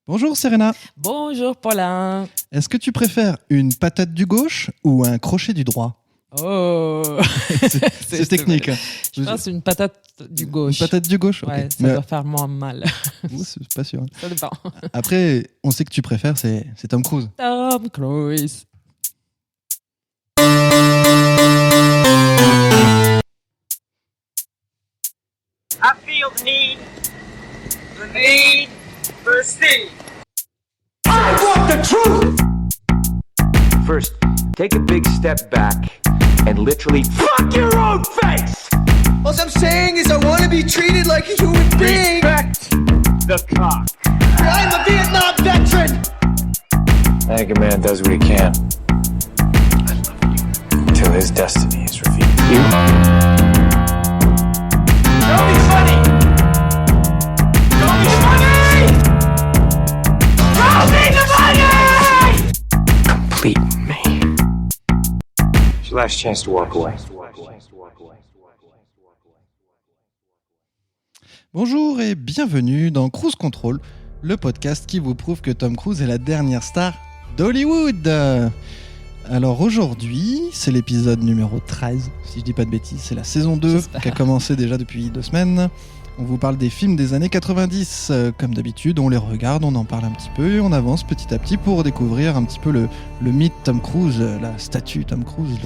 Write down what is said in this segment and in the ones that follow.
Bonjour Serena. Bonjour Paulin. Est-ce que tu préfères une patate du gauche ou un crochet du droit? Oh, c'est technique. Je pense une patate du gauche. Une patate du gauche, ok. Ouais, ça doit faire moins mal. C'est pas sûr. Ça dépend. Après, on sait que tu préfères, c'est Tom Cruise. Tom Cruise. I feel the need for speed. I want the truth! First, take a big step back and literally fuck your own face! All I'm saying is I want to be treated like a human being. Respect the cock. I'm a Vietnam veteran. I think a man does what he can. Until his destiny is revealed. Don't be funny! Don't be funny! Don't be funny! Complete me. It's your last chance to walk away. Bonjour et bienvenue dans Cruise Control, le podcast qui vous prouve que Tom Cruise est la dernière star d'Hollywood. Alors aujourd'hui, c'est l'épisode numéro 13, si je dis pas de bêtises, c'est la saison 2 qui a commencé déjà depuis 2 semaines. On vous parle des films des années 90, comme d'habitude, on les regarde, on en parle un petit peu et on avance petit à petit pour découvrir un petit peu le mythe Tom Cruise, la statue Tom Cruise,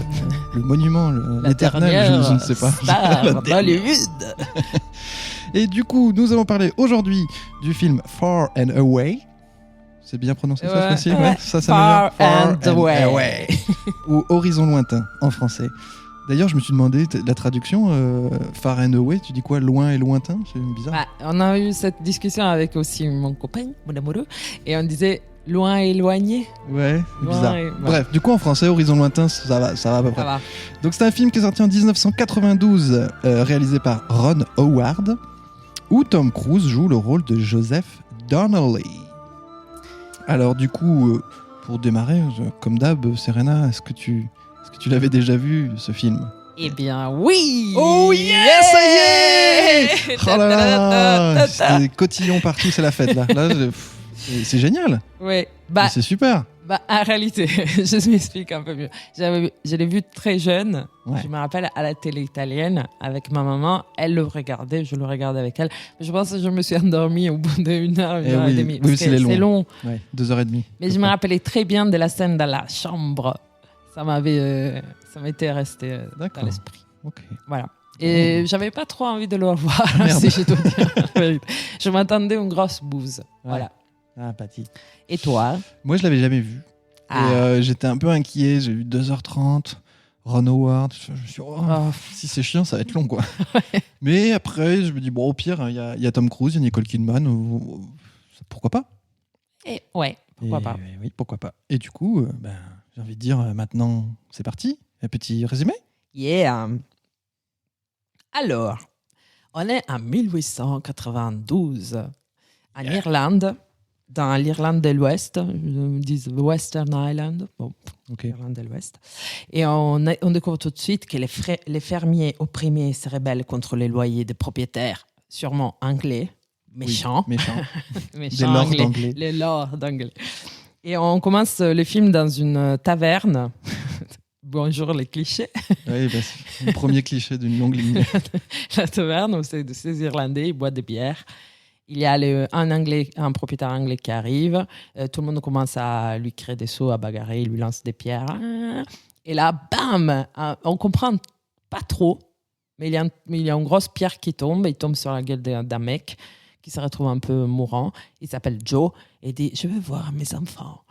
le monument, l'éternel, je ne sais pas. Star d'Hollywood. Et du coup, nous allons parler aujourd'hui du film Far and Away. C'est bien prononcé ça, ce coup-ci? Ouais, ça Far m'énerve. and Away. Ou Horizon lointain en français. D'ailleurs, je me suis demandé, la traduction, Far and Away, tu dis quoi? Loin et lointain? C'est bizarre. Bah, on a eu cette discussion avec aussi mon copain, mon amoureux, et on disait loin éloigné. Ouais, c'est Loin bizarre. et- Bref, du coup, en français, Horizon lointain, ça va à peu près. Ça va. Donc, c'est un film qui est sorti en 1992, réalisé par Ron Howard, où Tom Cruise joue le rôle de Joseph Donnelly. Alors, du coup, pour démarrer, comme d'hab, Serena, est-ce que tu l'avais déjà vu, ce film? Eh bien, oui! Oh yeah, ça y est! Oh là là, c'est des cotillons partout, c'est la fête là. C'est génial. Ouais. Bah, C'est super. en réalité, je m'explique un peu mieux. Je l'ai vu très jeune. Ouais. Je me rappelle à la télé italienne avec ma maman. Elle le regardait, je le regardais avec elle. Je pense que je me suis endormie au bout d'une heure, une heure et demie. Oui, Parce c'est que long. c'est long. Ouais, 2h30. Mais je me rappelais très bien de la scène dans la chambre. Ça m'était resté D'accord. dans l'esprit. Ok. Voilà. Et j'avais pas trop envie de le revoir, Merde. si je dois dire la vérité. Je m'attendais à une grosse bouse. Voilà. Ah, Patty. Et toi? Moi, je l'avais jamais vu. Ah. Et j'étais un peu inquiet. J'ai vu 2h30. Ron Howard. Je me suis dit, oh, Oh. si c'est chiant, ça va être long, quoi. Mais après, je me dis, bon, au pire, il y a Tom Cruise, il y a Nicole Kidman. Pourquoi pas? Et ouais, pourquoi pas? Oui, pourquoi pas. Et du coup, j'ai envie de dire, maintenant, c'est parti. Un petit résumé? Yeah. Alors, on est en 1892 en Irlande, dans l'Irlande de l'Ouest, ils disent Western Island, bon, Ok. Irlande de l'Ouest. Et on découvre tout de suite que les fermiers opprimés se rebellent contre les loyers des propriétaires, sûrement anglais, méchants. Oui, méchant. Méchants lords anglais. Les lords anglais. Et on commence le film dans une taverne. Bonjour les clichés. Oui, c'est le premier cliché d'une longue ligne. La taverne où c'est de ces Irlandais, ils boivent des bières. Il y a un propriétaire anglais qui arrive. Tout le monde commence à lui créer des seaux, à bagarrer. Il lui lance des pierres. Et là, bam, on comprend pas trop. Mais il y a une grosse pierre qui tombe. Il tombe sur la gueule d'un mec qui se retrouve un peu mourant. Il s'appelle Joe et dit « Je veux voir mes enfants ».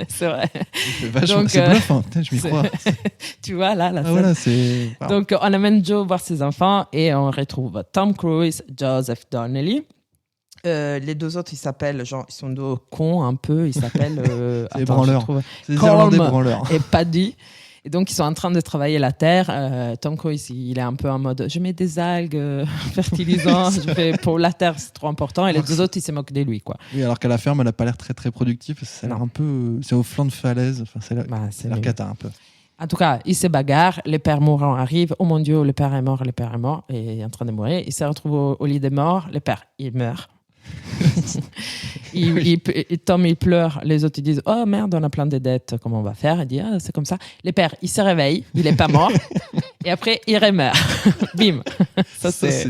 C'est vrai. C'est vachement, Donc, c'est bluffant. Putain, je m'y c'est- crois. Tu vois, là, la Ah scène. voilà, c'est... Wow. Donc, on amène Joe voir ses enfants et on retrouve Tom Cruise, Joseph Donnelly. Les deux autres, ils s'appellent, genre, ils sont deux cons un peu. Ils s'appellent. C'est les attends, branleurs. je trouve- C'est des Colm Irlandais branleurs. Et Paddy. Et donc, ils sont en train de travailler la terre. Tom Cruise, il est un peu en mode je mets des algues fertilisantes. Pour la terre, c'est trop important. Et les deux autres, ils se moquent de lui, quoi. Oui, alors qu'à la ferme, elle n'a pas l'air très très productive. Ça a l'air un peu... C'est au flanc de falaise. Enfin, c'est C'est l'air cata un peu. En tout cas, ils se bagarrent, les pères mourants arrivent. Oh mon Dieu, le père est mort, et il est en train de mourir. Il se retrouve au lit des morts, le père, il meurt. Tom, il pleure. Les autres, ils disent, oh merde, on a plein de dettes. Comment on va faire? Il dit, ah, c'est comme ça. Le père, il se réveille. Il n'est pas mort. Et après, il remeurt. Bim. Ça, c'est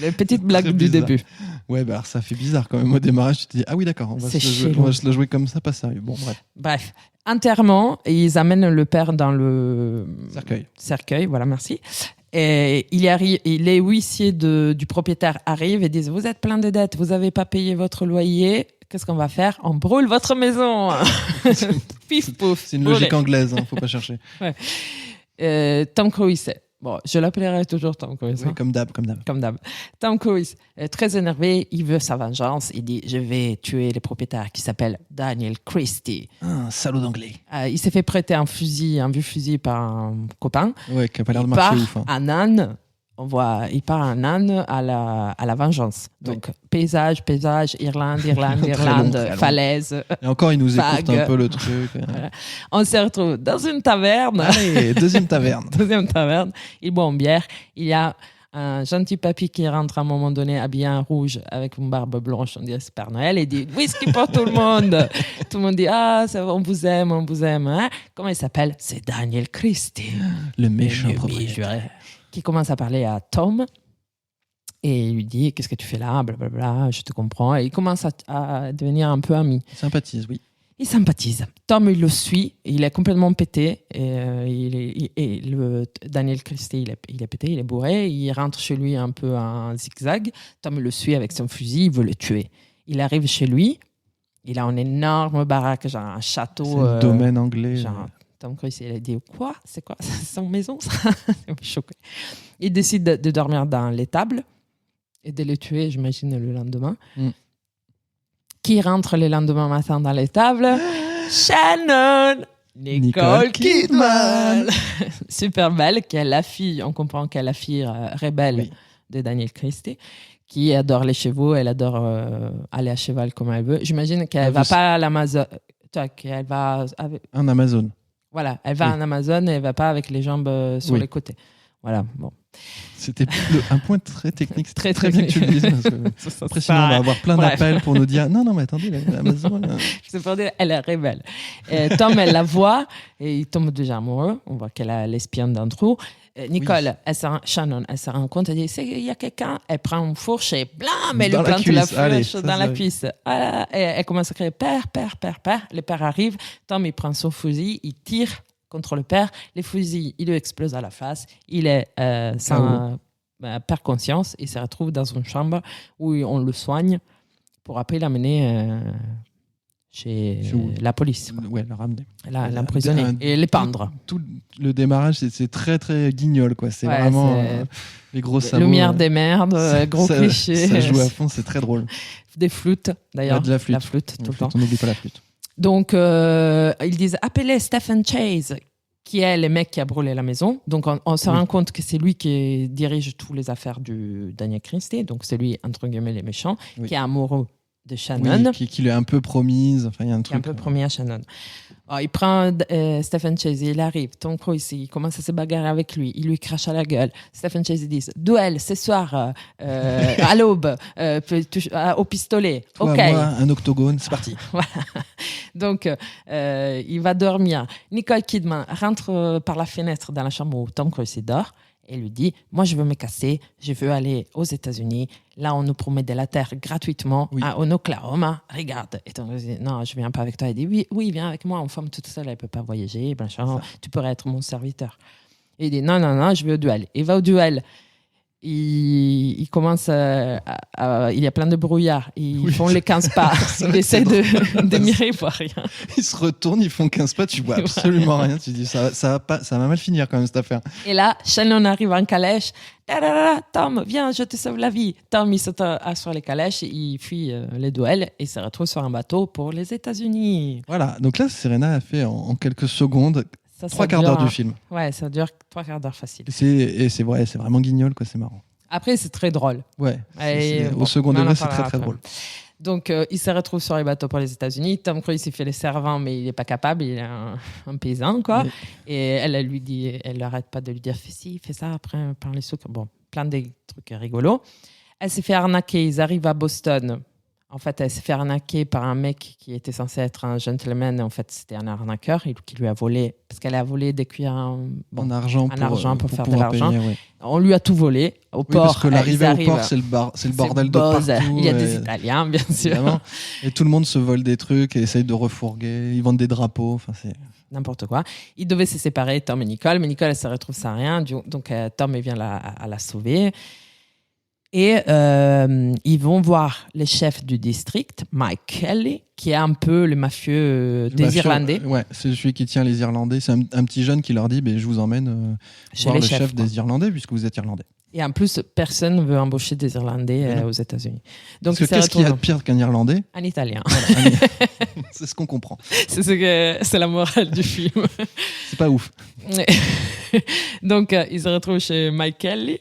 la petite blague du début. Ouais, bah alors ça fait bizarre quand même. Au démarrage, tu te dis, ah oui, d'accord, on va se la jouer comme ça, pas sérieux. Bon, Bref. Enterrement, ils amènent le père dans le cercueil. Voilà, merci. Et les huissiers du propriétaire arrivent et disent, vous êtes plein de dettes, vous n'avez pas payé votre loyer. Qu'est-ce qu'on va faire? On brûle votre maison. Pif, pouf. C'est une logique anglaise, faut pas chercher. Ouais. Tom Cruise, bon, je l'appellerai toujours Tom Cruise. Oui, comme d'hab. Tom Cruise est très énervé, il veut sa vengeance. Il dit, je vais tuer le propriétaire qui s'appelle Daniel Christie. Un salaud d'anglais. Il s'est fait prêter un vieux fusil par un copain. Ouais, qui a pas l'air de marcher ouf. Un âne. Il part un âne à la vengeance. Donc, paysage, Irlande, long. falaise. Et encore, il nous écoute un peu le truc. Voilà. On se retrouve dans une taverne. Allez, deuxième taverne. Il boit une bière. Il y a un gentil papy qui rentre à un moment donné habillé en rouge avec une barbe blanche, on dirait c'est Père Noël, et dit whisky pour tout le monde. Tout le monde dit on vous aime. Hein? Comment il s'appelle? C'est Daniel Christie. Le méchant propriétaire. Qui commence à parler à Tom et il lui dit qu'est-ce que tu fais là, blablabla, je te comprends. Et il commence à devenir un peu ami. Il sympathise, oui. Il sympathise. Tom, il le suit, il est complètement pété. Daniel Christie, il est pété, il est bourré. Il rentre chez lui un peu en zigzag. Tom le suit avec son fusil, il veut le tuer. Il arrive chez lui, il a une énorme baraque, genre un château. C'est un domaine anglais. Genre, Tom Cruise, il a dit quoi? C'est quoi? C'est son maison, ça? Choqué. Il décide de dormir dans l'étable et de le tuer, j'imagine, le lendemain. Qui rentre le lendemain matin dans l'étable? Shannon! Nicole Kidman! Super belle, qui est la fille, on comprend qu'elle est la fille rebelle de Daniel Christie, qui adore les chevaux, elle adore aller à cheval comme elle veut. J'imagine qu'elle ne va pas à l'Amazon. Qu'elle va en Amazon. Voilà, elle va en Amazon et elle ne va pas avec les jambes sur les côtés. Voilà, bon. C'était un point très technique. C'est très bien que tu le dises. Après, sinon, on va avoir plein d'appels pour nous dire non, mais attendez, l'Amazon. C'est pour dire, elle est rebelle. Et Tom, elle la voit et il tombe déjà amoureux. On voit qu'elle est l'espionne d'un trou. Nicole, Shannon, elle se rend compte, elle dit il y a quelqu'un, elle prend une fourche et blam, elle lui plante la fourche dans la cuisse. Et elle commence à crier père. Le père arrive, Tom, il prend son fusil, il tire contre le père, les fusils, il lui explose à la face, il est sans perd conscience, il se retrouve dans une chambre où on le soigne pour après l'amener chez la police. Ouais, le ramener. L'emprisonner et les pendre. Tout le démarrage, c'est très, très guignol, quoi. C'est vraiment les gros sabots. Lumière des merdes, gros clichés. Ça joue à fond, c'est très drôle. Des flûtes, d'ailleurs. De la flûte. Tout le temps. On n'oublie pas la flûte. Donc, ils disent appelez Stephen Chase, qui est le mec qui a brûlé la maison. Donc, on se rend compte que c'est lui qui dirige toutes les affaires du Daniel Christie. Donc, c'est lui, entre guillemets, les méchants, qui est amoureux de Shannon. Oui, qui lui a un peu promise. Enfin, il y a un truc. Un peu promis à Shannon. Alors, il prend Stephen Chase, il arrive. Tom Cruise, il commence à se bagarrer avec lui. Il lui crache à la gueule. Stephen Chase, il dit duel, ce soir, à l'aube, au pistolet. Toi, OK. moi, un octogone, c'est parti. Voilà. Donc, il va dormir. Nicole Kidman rentre par la fenêtre dans la chambre où Tom Cruise dort et lui dit moi, je veux me casser, je veux aller aux États-Unis. Là, on nous promet de la terre gratuitement en Oklahoma. Regarde. Et Tom Cruise dit non, je viens pas avec toi. Il dit oui, viens avec moi. Une femme toute seule, elle peut pas voyager. Tu pourrais être mon serviteur. Et il dit non, je veux au duel. Il va au duel. Il commence il y a plein de brouillard. Ils font les 15 pas. Il essaie de mirer, il voit rien. Ils se retournent, ils font 15 pas, tu vois absolument rien. Tu dis ça va mal finir quand même cette affaire. Et là, Shannon arrive en calèche. Tom, viens, je te sauve la vie. Tom, il saute sur les calèches, il fuit les duels et se retrouve sur un bateau pour les États-Unis. Voilà, donc là, Serena a fait en quelques secondes 3 quarts d'heure du film. Ouais, ça dure 3 quarts d'heure facile. C'est vrai, c'est vraiment guignol, quoi, c'est marrant. Après, c'est très drôle. Ouais, au second degré, c'est très très drôle. Donc, il se retrouve sur les bateaux pour les États-Unis. Tom Cruise, il fait les servants, mais il n'est pas capable. Il est un paysan, quoi. Oui. Et elle lui dit, elle n'arrête pas de lui dire fais ci, fais ça, après, prends les sous. Bon, plein de trucs rigolos. Elle s'est fait arnaquer. Ils arrivent à Boston En fait, elle s'est fait arnaquer par un mec qui était censé être un gentleman. En fait, c'était un arnaqueur qui lui a volé, parce qu'elle a volé des cuillères En argent pour faire de pouvoir l'argent. payer, ouais. On lui a tout volé. Au Oui, port, parce que l'arrivée ils au arrivent, port, c'est le bordel de buzz. partout. Il y a des et- Italiens, bien sûr. évidemment. Et tout le monde se vole des trucs et essaye de refourguer. Ils vendent des drapeaux. Enfin, c'est... N'importe quoi. Ils devaient se séparer, Tom et Nicole. Mais Nicole, elle se retrouve sans rien. Donc, Tom, il vient à la sauver. Et ils vont voir le chef du district, Mike Kelly, qui est un peu le mafieux des Mafieux, Irlandais. Ouais, c'est celui qui tient les Irlandais. C'est un petit jeune qui leur dit je vous emmène Chez voir les le chefs, chef quoi. des Irlandais, puisque vous êtes Irlandais. Et en plus, personne ne veut embaucher des Irlandais aux États-Unis. Donc, Parce que ils se qu'est-ce qu'il y a de retrouvent pire qu'un Irlandais? en italien. Voilà, c'est ce qu'on comprend. C'est la morale du film. C'est pas ouf. Donc, ils se retrouvent chez Mike Kelly.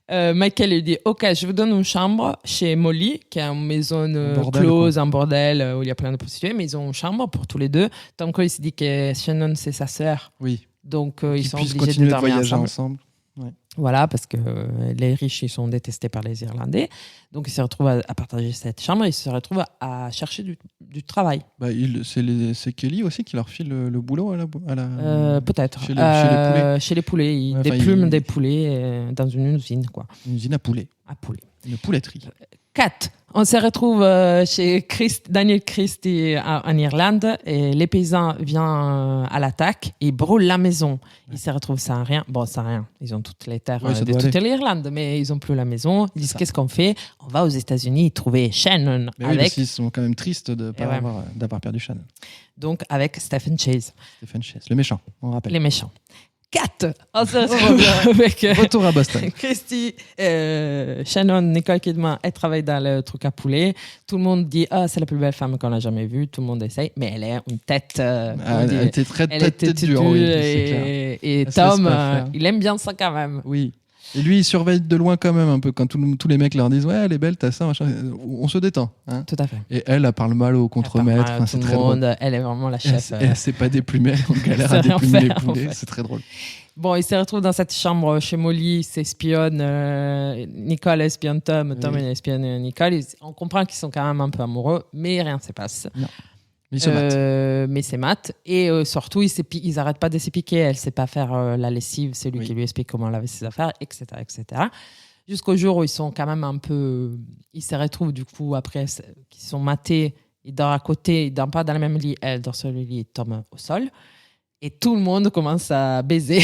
Mike Kelly lui dit ok, je vous donne une chambre chez Molly, qui est une maison bordel, close, un bordel où il y a plein de prostituées, mais ils ont une chambre pour tous les deux. Tom Cruise dit que Shannon c'est sa sœur, Oui. donc ils Qu'ils sont puissent obligés de continuer de dormir voyager ensemble. ensemble. Voilà, parce que les riches ils sont détestés par les Irlandais, donc ils se retrouvent à partager cette chambre. Ils se retrouvent à chercher du travail. C'est Kelly aussi qui leur file le boulot à la... Peut-être Chez les poulets. Chez les poulets, ils Ouais, enfin, déplument des poulets dans une usine, quoi, Une usine à poulets. à poulets. Une pouletterie. 4. On se retrouve chez Daniel Christie en Irlande et les paysans viennent à l'attaque et brûlent la maison. Ils se retrouvent sans rien. Bon, sans rien. Ils ont toutes les terres Ouais, ça de doit toute aller. l'Irlande, mais ils n'ont plus la maison. Ils disent ça. qu'est-ce qu'on fait? On va aux États-Unis trouver Shannon Mais oui, parce avec, qu'ils sont quand même tristes d'avoir perdu Shannon. donc avec Stephen Chase, Stephen Chase, le méchant, on rappelle. les méchants. 4. On se retrouve avec Retour à Boston. Christy, Shannon, Nicole Kidman, elle travaille dans le truc à poulet. Tout le monde dit c'est la plus belle femme qu'on a jamais vue. Tout le monde essaye, mais elle est une tête. Elle était très elle était tête dure, oui, c'est clair. et Elle se laisse Tom, pas faire. il aime bien ça quand même. Oui. Et lui, il surveille de loin quand même un peu quand tous les mecs leur disent ouais, elle est belle, t'as ça, machin. On se détend. Hein. Tout à fait. Et elle parle mal au contremaître. Elle Enfin, parle c'est à tout très le drôle. monde. Elle est vraiment la Et chef. elle sait pas déplumer, on galère C'est à rien déplumer les faire, en poulets, fait. c'est très drôle. Bon, il se retrouve dans cette chambre chez Molly, il s'espionne. Nicole espionne Tom, Tom Oui. espionne Nicole. On comprend qu'ils sont quand même un peu amoureux, mais rien ne se passe. Mais il se mate. Mais c'est mat. Et surtout, ils n'arrêtent pas de se piquer. Elle ne sait pas faire la lessive. C'est lui Oui. qui lui explique comment laver ses affaires, etc. etc. Jusqu'au jour où ils sont quand même un peu... Ils se retrouvent, du coup, après qu'ils sont matés. Ils dorment à côté. Ils ne dorment pas dans le même lit. Elle dort sur le lit, Tom au sol. Et tout le monde commence à baiser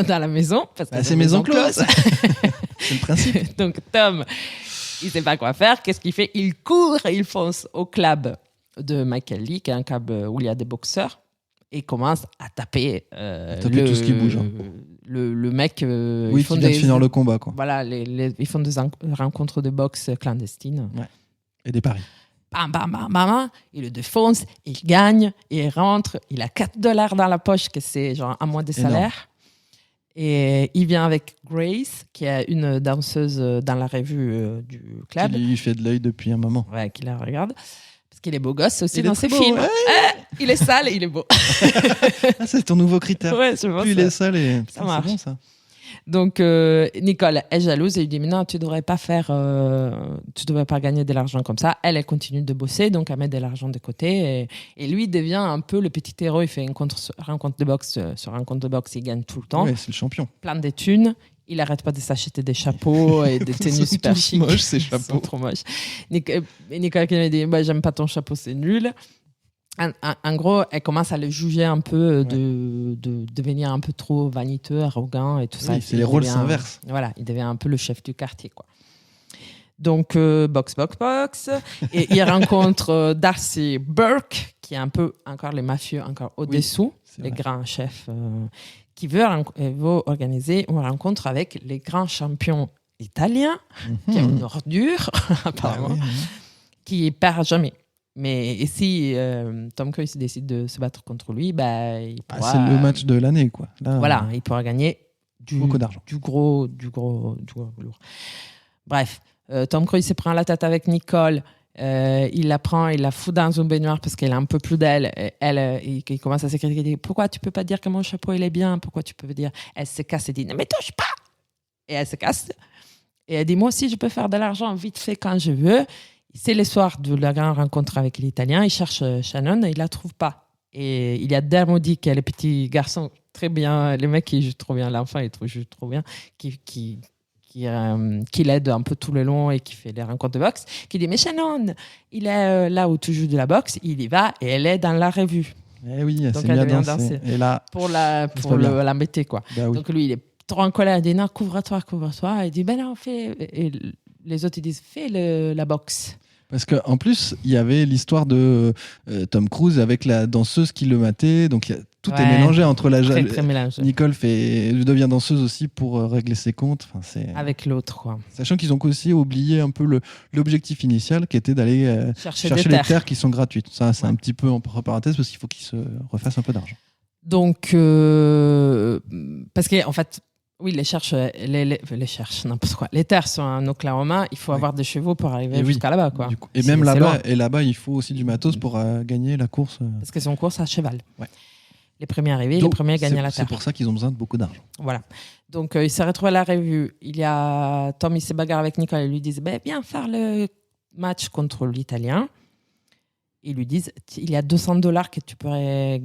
dans la maison. Parce que C'est maison close. C'est le principe. Donc, Tom, il ne sait pas quoi faire. Qu'est-ce qu'il fait? Il court et il fonce au club de Michael Lee, qui est un club où il y a des boxeurs, et commence à taper, tout ce qui bouge, hein. le mec. Oui, ils font qui vient de finir le combat, quoi. Voilà, ils font des rencontres de boxe clandestines. Et des paris. Bam, bam, bam, bam, bam. Il le défonce, il gagne, il rentre, il a $4 dans la poche, que c'est genre un mois de Énorme. salaire. Et il vient avec Grace, qui est une danseuse dans la revue du club. Qui lui fait de l'œil depuis un moment. Ouais, qui la regarde. Parce qu'il est beau gosse aussi Il dans est ses très beau, films. ouais. Il est sale et il est beau. Ah, c'est ton nouveau critère. Ouais, je vois Plus il ça. est sale et... Putain, marche. c'est bon, ça. Donc, Nicole est jalouse et lui dit mais non, tu devrais pas gagner de l'argent comme ça. Elle continue de bosser, donc elle met de l'argent de côté. Et lui devient un peu le petit héros. Il fait une rencontre de boxe. Sur rencontre de boxe, il gagne tout le temps. Ouais, c'est le champion. Plein de thunes. Il arrête pas de s'acheter des chapeaux et des tenues Ils sont super tous chics. moches, ces Ils sont chapeaux. trop moches. Nicole qui me dit j'aime pas ton chapeau, c'est nul. En gros, elle commence à le juger un peu de devenir un peu trop vaniteux, arrogant et tout ça. Oui, c'est les rôles s'inversent. Voilà, il devient un peu le chef du quartier, quoi. Donc, box. Et il rencontre Darcy Burke, qui est un peu encore les mafieux, encore au-dessous, c'est les vrai. grands chefs, qui veut organiser une rencontre avec les grands champions italiens, qui est une ordure, apparemment, Ah oui, oui. qui perd jamais. Mais si Tom Cruise décide de se battre contre lui, il pourra, C'est le match de l'année, quoi. Là, voilà, il pourra gagner beaucoup d'argent. du gros lourd. Bref, Tom Cruise se prend la tête avec Nicole. Il la prend, il la fout dans une baignoire parce qu'elle est un peu plus d'elle. Il commence à s'écrire. Il dit pourquoi tu peux pas dire que mon chapeau il est bien? Pourquoi tu peux dire? Elle se casse et dit ne me touche pas. Et elle se casse. Et elle dit moi aussi je peux faire de l'argent vite fait quand je veux. C'est le soir de la grande rencontre avec l'Italien. Il cherche Shannon et il la trouve pas. Et il y a Dermody qui est le petit garçon très bien, le mec qui joue trop bien, l'enfant il joue trop bien, qui l'aide un peu tout le long et qui fait les rencontres de boxe, qui dit mais Shannon, il est là où tu joues de la boxe, il y va et elle est dans la revue. Eh oui, Donc c'est elle bien devient dansé. danser. Et là, Pour pas bien. l'embêter quoi. bah oui. Donc lui il est trop en colère, il dit non couvre-toi. Et il dit ben non fais, et les autres ils disent fais la boxe. Parce qu'en plus, il y avait l'histoire de Tom Cruise avec la danseuse qui le matait. Donc, tout est Ouais. mélangé entre la Très très mélangé. Nicole devient danseuse aussi pour régler ses comptes. Enfin, Avec l'autre quoi. Sachant qu'ils ont aussi oublié un peu l'objectif initial qui était d'aller Chercher chercher des les terres qui sont gratuites. Ça, c'est un petit peu entre parenthèses parce qu'il faut qu'ils se refassent un peu d'argent. Donc, parce qu'en fait, oui, les cherches, n'importe quoi. Les terres sont en Oklahoma, il faut Oui. avoir des chevaux pour arriver Et oui. jusqu'à là-bas, quoi. Du coup, et C'est- même c'est loin. là-bas, il faut aussi du matos pour gagner la course. Parce que c'est une course à cheval. Ouais. Les premiers arrivés, les Donc, premiers gagnent la c'est terre. pour ça qu'ils ont besoin de beaucoup d'argent. Voilà. Donc, il s'est retrouvé à la revue. Il y a Tom, il s'est bagarré avec Nicole et lui disent viens faire le match contre l'Italien. Ils lui disent il y a $200 que tu pourrais,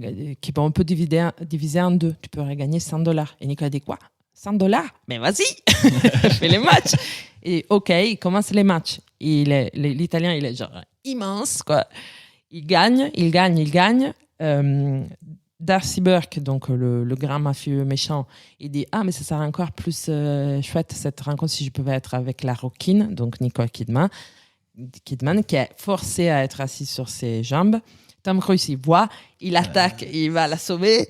on peut diviser en deux. Tu pourrais gagner $100. Et Nicole dit quoi $100 Mais vas-y fais les matchs. Et OK, il commence les matchs. L'Italien, il est genre immense, quoi. Il gagne. Darcy Burke, donc le grand mafieux méchant, il dit mais ça serait encore plus chouette cette rencontre si je pouvais être avec la Rockin, donc Nicole Kidman, qui est forcée à être assise sur ses jambes. Tom Cruise, il voit, il attaque, il va la sauver.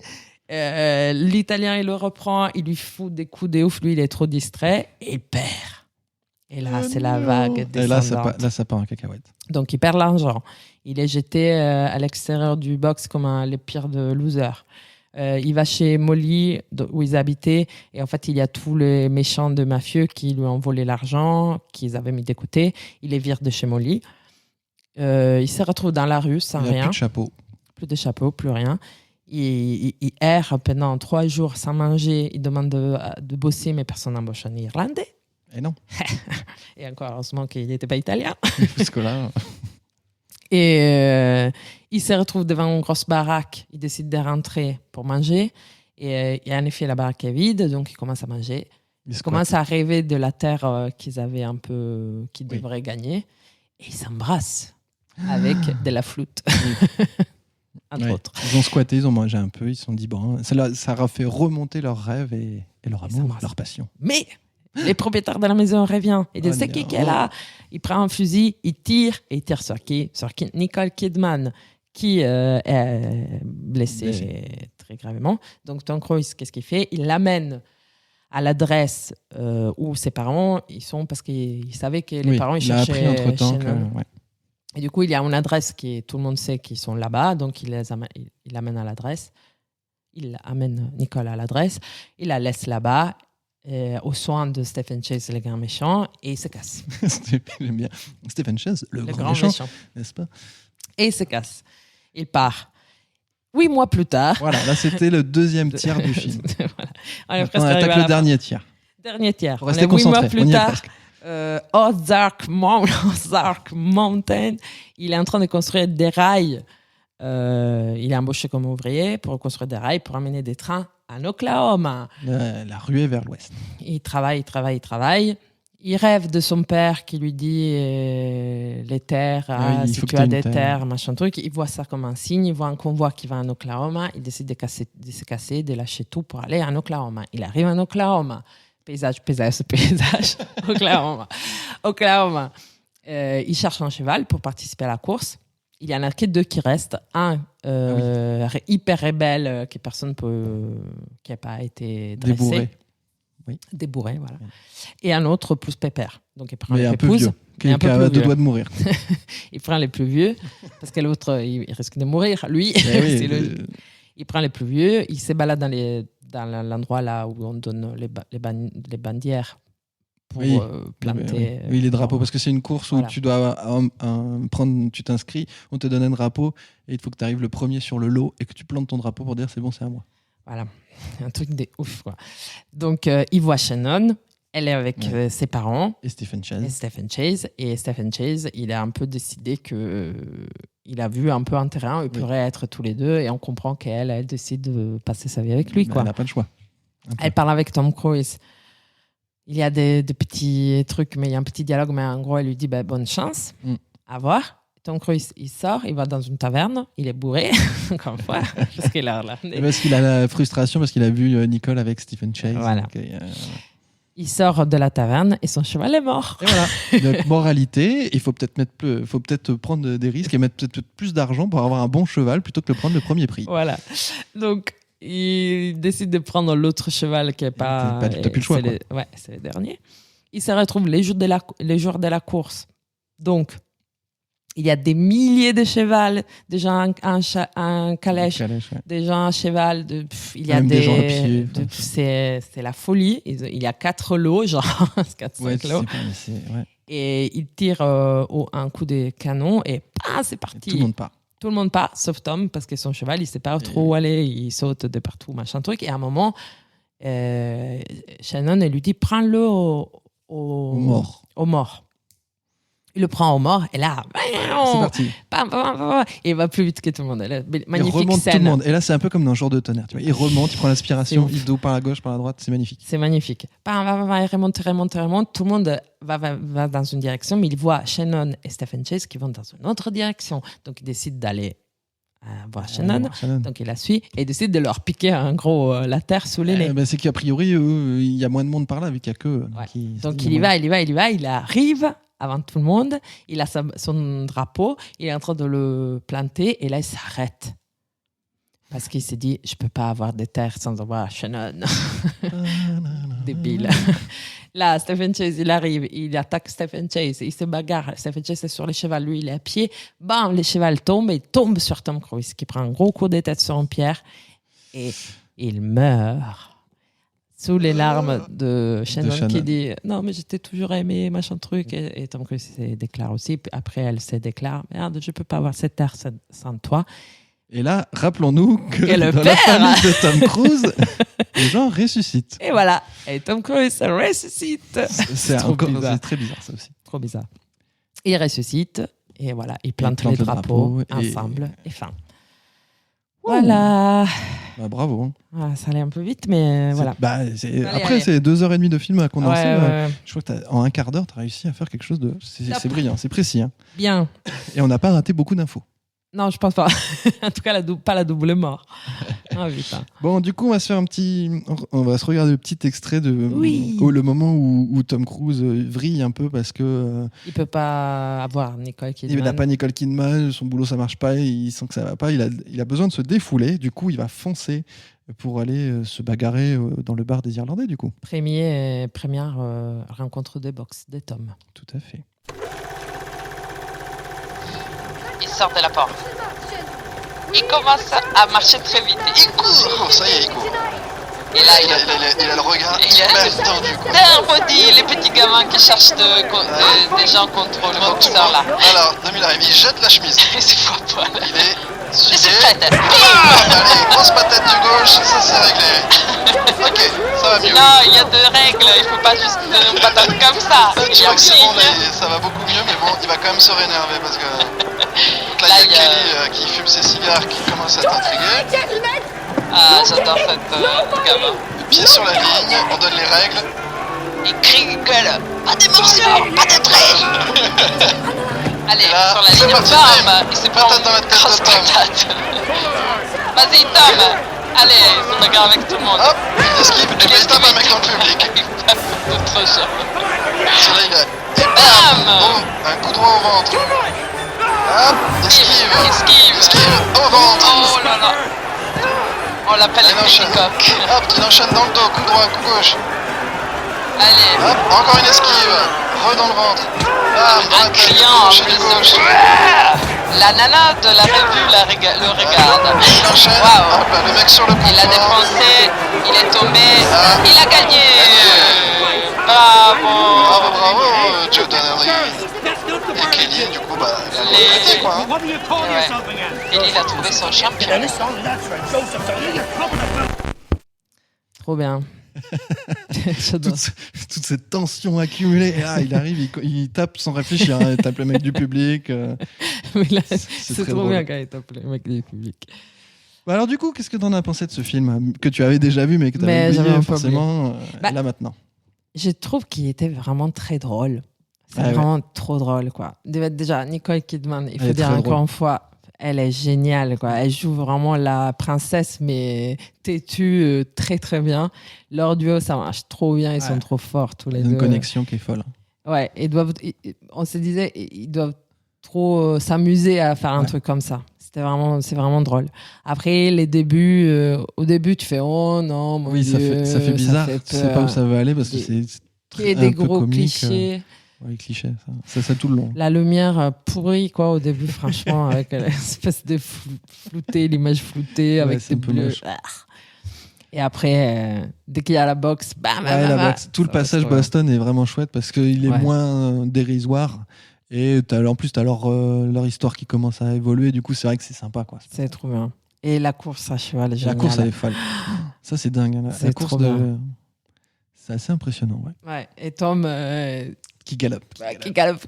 L'Italien, il le reprend, il lui fout des coups de ouf, lui, il est trop distrait et il perd. Et là, c'est la vague Et là, descendante. ça part en cacahuète. Donc, il perd l'argent. Il est jeté à l'extérieur du box comme les pires de losers. Il va chez Molly, où ils habitaient, et en fait, il y a tous les méchants de mafieux qui lui ont volé l'argent, qu'ils avaient mis de côté. Il les vire de chez Molly. Il se retrouve dans la rue sans Il n'y a rien. plus de chapeau. Plus de chapeau, plus rien. Il erre pendant 3 jours sans manger. Il demande de bosser, mais personne n'embauche un Irlandais. Et non. Et encore, heureusement qu'il n'était pas italien. Parce que là, Et il se retrouve devant une grosse baraque. Il décide de rentrer pour manger. Et en effet, la baraque est vide, donc il commence à manger. il Il commence à rêver de la terre qu'ils avaient un peu, qu'ils Oui. devraient gagner. Et il s'embrasse avec de la flûte. Entre Ouais. autres. Ils ont squatté, ils ont mangé un peu, ils se sont dit bon, ça a fait remonter leurs rêves et leur Et ça amour, marche. leur passion. Mais les propriétaires de la maison reviennent. Il dit, Oh c'est qui est là? Il prend un fusil, il tire, et il tire sur qui? Sur Nicole Kidman, qui est blessée très gravement. Donc Tom Cruise, qu'est-ce qu'il fait? Il l'amène à l'adresse où ses parents ils sont, parce qu'il savait que les parents ils il a cherchaient appris entre-temps que... Shannon. ouais. Et du coup, il y a une adresse tout le monde sait qu'ils sont là-bas, donc il l'amène à l'adresse. Il amène Nicole à l'adresse, il la laisse là-bas, aux soins de Stephen Chase, le grand méchant, et il se casse. J'aime bien. Stephen Chase, le grand grand méchant, méchant. n'est-ce pas? Et il se casse. Il part. 8 mois plus tard. Voilà, là c'était le deuxième tiers du film. Voilà. On est Maintenant, presque on arrivé attaque à le la dernier tiers. fin. Dernier tiers. Faut On rester est 8 mois concentré, on plus y est tard. presque. Ozark Mountain, il est en train de construire des rails. Il est embauché comme ouvrier pour construire des rails, pour amener des trains en Oklahoma. La ruée vers l'ouest. Il travaille. Il rêve de son père qui lui dit les terres, Ah oui, il si faut tu que as t'aies une des terre. terres, machin truc. Il voit ça comme un signe. Il voit un convoi qui va en Oklahoma. Il décide de se casser, de lâcher tout pour aller en Oklahoma. Il arrive en Oklahoma. Paysage. Oklahoma. Il cherche un cheval pour participer à la course. Il y en a que 2 qui restent. Un hyper rebelle que personne qui n'a pas été dressé. Débourré. Débourré, voilà. Et un autre plus pépère. Donc il prend Mais les un peu pépouses. vieux. Qui un peu a plus deux vieux. doigts de mourir. Il prend les plus vieux, parce que l'autre, il risque de mourir. Lui, Eh oui, c'est il prend les plus vieux, il se balade dans l'endroit là où on donne les bandières pour Oui. planter. Oui, les drapeaux, parce que c'est une course où Voilà. tu dois tu t'inscris, on te donne un drapeau et il faut que tu arrives le premier sur le lot et que tu plantes ton drapeau pour dire c'est bon, c'est à moi. Voilà, un truc de ouf, quoi. Donc, il voit Shannon, Elle est avec ses parents. Et Stephen Chase. Et Stephen Chase, il a un peu décidé que il a vu un peu un terrain où ils pourraient être tous les deux. Et on comprend elle décide de passer sa vie avec lui. Quoi. Elle n'a pas le choix. Elle parle avec Tom Cruise. Il y a des petits trucs, mais il y a un petit dialogue. Mais en gros, elle lui dit bonne chance. À voir. Tom Cruise, il sort, il va dans une taverne, il est bourré, encore une fois, parce qu'il a parce qu'il a la frustration, parce qu'il a vu Nicole avec Stephen Chase. Voilà. Donc, il sort de la taverne et son cheval est mort. Et voilà. Donc, moralité, il faut peut-être prendre des risques et mettre peut-être plus d'argent pour avoir un bon cheval plutôt que de prendre le premier prix. Voilà. Donc, il décide de prendre l'autre cheval qui n'est pas... T'as plus le choix. C'est le dernier. Il se retrouve les jours de la course. Donc, il y a des milliers de chevals, déjà un calèche, déjà un cheval. Il y a des gens à pied. C'est la folie. Il y a 4 lots, genre 4-5 lots. Et il tire un coup de canon et c'est parti. Tout le monde part. Tout le monde part, sauf Tom, parce que son cheval, il ne sait pas trop où aller. Il saute de partout, machin truc. Et à un moment, Shannon, elle lui dit, prends-le au mort. Il le prend au mort et là, c'est parti. Et il va plus vite que tout le monde. Magnifique il remonte scène. Tout le monde. Et là, c'est un peu comme dans un jour de tonnerre. Tu vois. Il remonte, il prend l'aspiration, il dos par la gauche, par la droite. C'est magnifique. C'est magnifique. Il remonte. Tout le monde va dans une direction, mais il voit Shannon et Stephen Chase qui vont dans une autre direction. Donc, il décide d'aller voir Shannon. Donc, il la suit et il décide de leur piquer en gros la terre sous les nez. C'est qu'a priori, il y a moins de monde par là, vu qu'il n'y a que. Donc, il y va. Il arrive avant tout le monde, il a son drapeau, il est en train de le planter et là il s'arrête parce qu'il s'est dit je peux pas avoir des terres sans avoir Shannon. Débile. Là Stephen Chase il arrive, il attaque Stephen Chase, il se bagarre. Stephen Chase est sur les chevaux, lui il est à pied, les chevaux tombent et il tombe sur Tom Cruise qui prend un gros coup de tête sur une pierre et il meurt sous les larmes de Shannon qui dit non mais j'étais toujours aimé machin truc et Tom Cruise se déclare aussi. Après elle se déclare merde je peux pas avoir cette terre sans toi. Et là rappelons-nous que et dans la famille de Tom Cruise les gens ressuscitent. Et voilà, et Tom Cruise ressuscite. C'est très bizarre ça aussi. Trop bizarre. Il ressuscite et voilà, il plante les drapeaux ensemble et fin. Voilà. Bravo. Ça allait un peu vite, mais voilà. Après, c'est 2h30 de film à condenser. Ouais. Je crois qu'en un quart d'heure, tu as réussi à faire quelque chose de. C'est brillant, c'est précis. Hein. Bien. Et on n'a pas raté beaucoup d'infos. Non, je pense pas. En tout cas, pas la double mort. Putain. Bon, du coup, on va se faire on va se regarder le petit extrait de le moment où Tom Cruise vrille un peu parce que. Il peut pas avoir Nicole Kidman. Il n'a pas Nicole Kidman, son boulot ça marche pas, il sent que ça va pas. Il a besoin de se défouler. Du coup, il va foncer pour aller se bagarrer dans le bar des Irlandais. Du coup. Première rencontre de boxe de Tom. Tout à fait. Il sort de la porte. Il commence à marcher très vite. Il court. Ça y est, il court. Et là, il a le regard hyper tendu. Les petits gamins qui cherchent des gens contre le boxeur là. Alors, Dom il arrive, il jette la chemise. C'est quoi, Paul? Il est Je suis prête. Allez, grosse patate du gauche, ça c'est réglé. Ok, ça va mieux. Non, il y a 2 règles, il faut pas juste une patate comme ça. Je crois que c'est bon, ça va beaucoup mieux, mais bon, il va quand même se rénerver parce que là, il y a Kelly qui fume ses cigares qui commence à t'intriguer. J'adore cette gamin. Pied sur la ligne, on donne les règles. Il crie, il gueule. Pas des morsures, pas de triche. Allez, là, sur la ligne, Tom, il se prend patate dans la tête de Tom. Vas-y, Tom. Allez, il se bagarre avec tout le monde. Hop, il esquive, et ben il tape un mec dans le public. Il tape de trop cher. Sur là, il a... Et bam, un coup droit au ventre. Hop, esquive au ventre. Oh là là. On l'appelle le mini-coq. Hop, il enchaîne dans le dos, coup droit, coup gauche. Allez. Hop, encore une esquive. Dans le ventre. Un client, la nana de la revue le regarde. Il enchaîne. Wow. Hop, le mec sur le comptoir. Il a défoncé, il est tombé, il a gagné. Bravo, Joe Donnelly. Et Kelly, du coup, il a regretté quoi. Kelly, il a trouvé son champion. Trop bien. J'adore. Toute cette tension accumulée. Et là, il arrive, il tape sans réfléchir. Il tape le mec du public. Mais là, C'est c'est très trop drôle. bien quand il tape le mec du public. Bah alors du coup, qu'est-ce que t'en as pensé de ce film que tu avais déjà vu mais que Mais t'avais j'avais oublié un peu forcément Bah, là maintenant. Je trouve qu'il était vraiment très drôle. C'est Ah ouais. vraiment trop drôle, quoi. Déjà, Nicole Kidman, il Elle faut est dire très encore drôle. une fois, elle est géniale, quoi. Elle joue vraiment la princesse, mais têtue, très très bien. Leur duo, ça marche trop bien. Ils sont trop forts tous les Il y a deux. une connexion qui est folle. Ouais, on se disait, ils doivent trop s'amuser à faire un Ouais. truc comme ça. C'est vraiment drôle. Après, les débuts, au début, tu fais oh non, mon Oui, Dieu, ça fait bizarre. fait Tu sais pas où ça va aller parce que Des- c'est Qu'il y ait un des peu gros comique, clichés. Les clichés, ça tout le long. La lumière pourrie, quoi, au début, franchement, avec l'espèce de flouté, l'image floutée, avec c'est des un peu bleus. moche. Et après, dès qu'il y a la boxe, bam, bam, Ouais, bam, bam. tout le Ça va, passage c'est trop Boston est vraiment chouette parce qu'il est Ouais. moins dérisoire et en plus t'as leur histoire qui commence à évoluer. Du coup, c'est vrai que c'est sympa, quoi. C'est trop bien. Et la course à cheval, est La géniale. course, elle est folle. Ça, c'est dingue. Hein. C'est La course trop bien. c'est assez impressionnant, ouais. Ouais. Et Tom, Qui galope.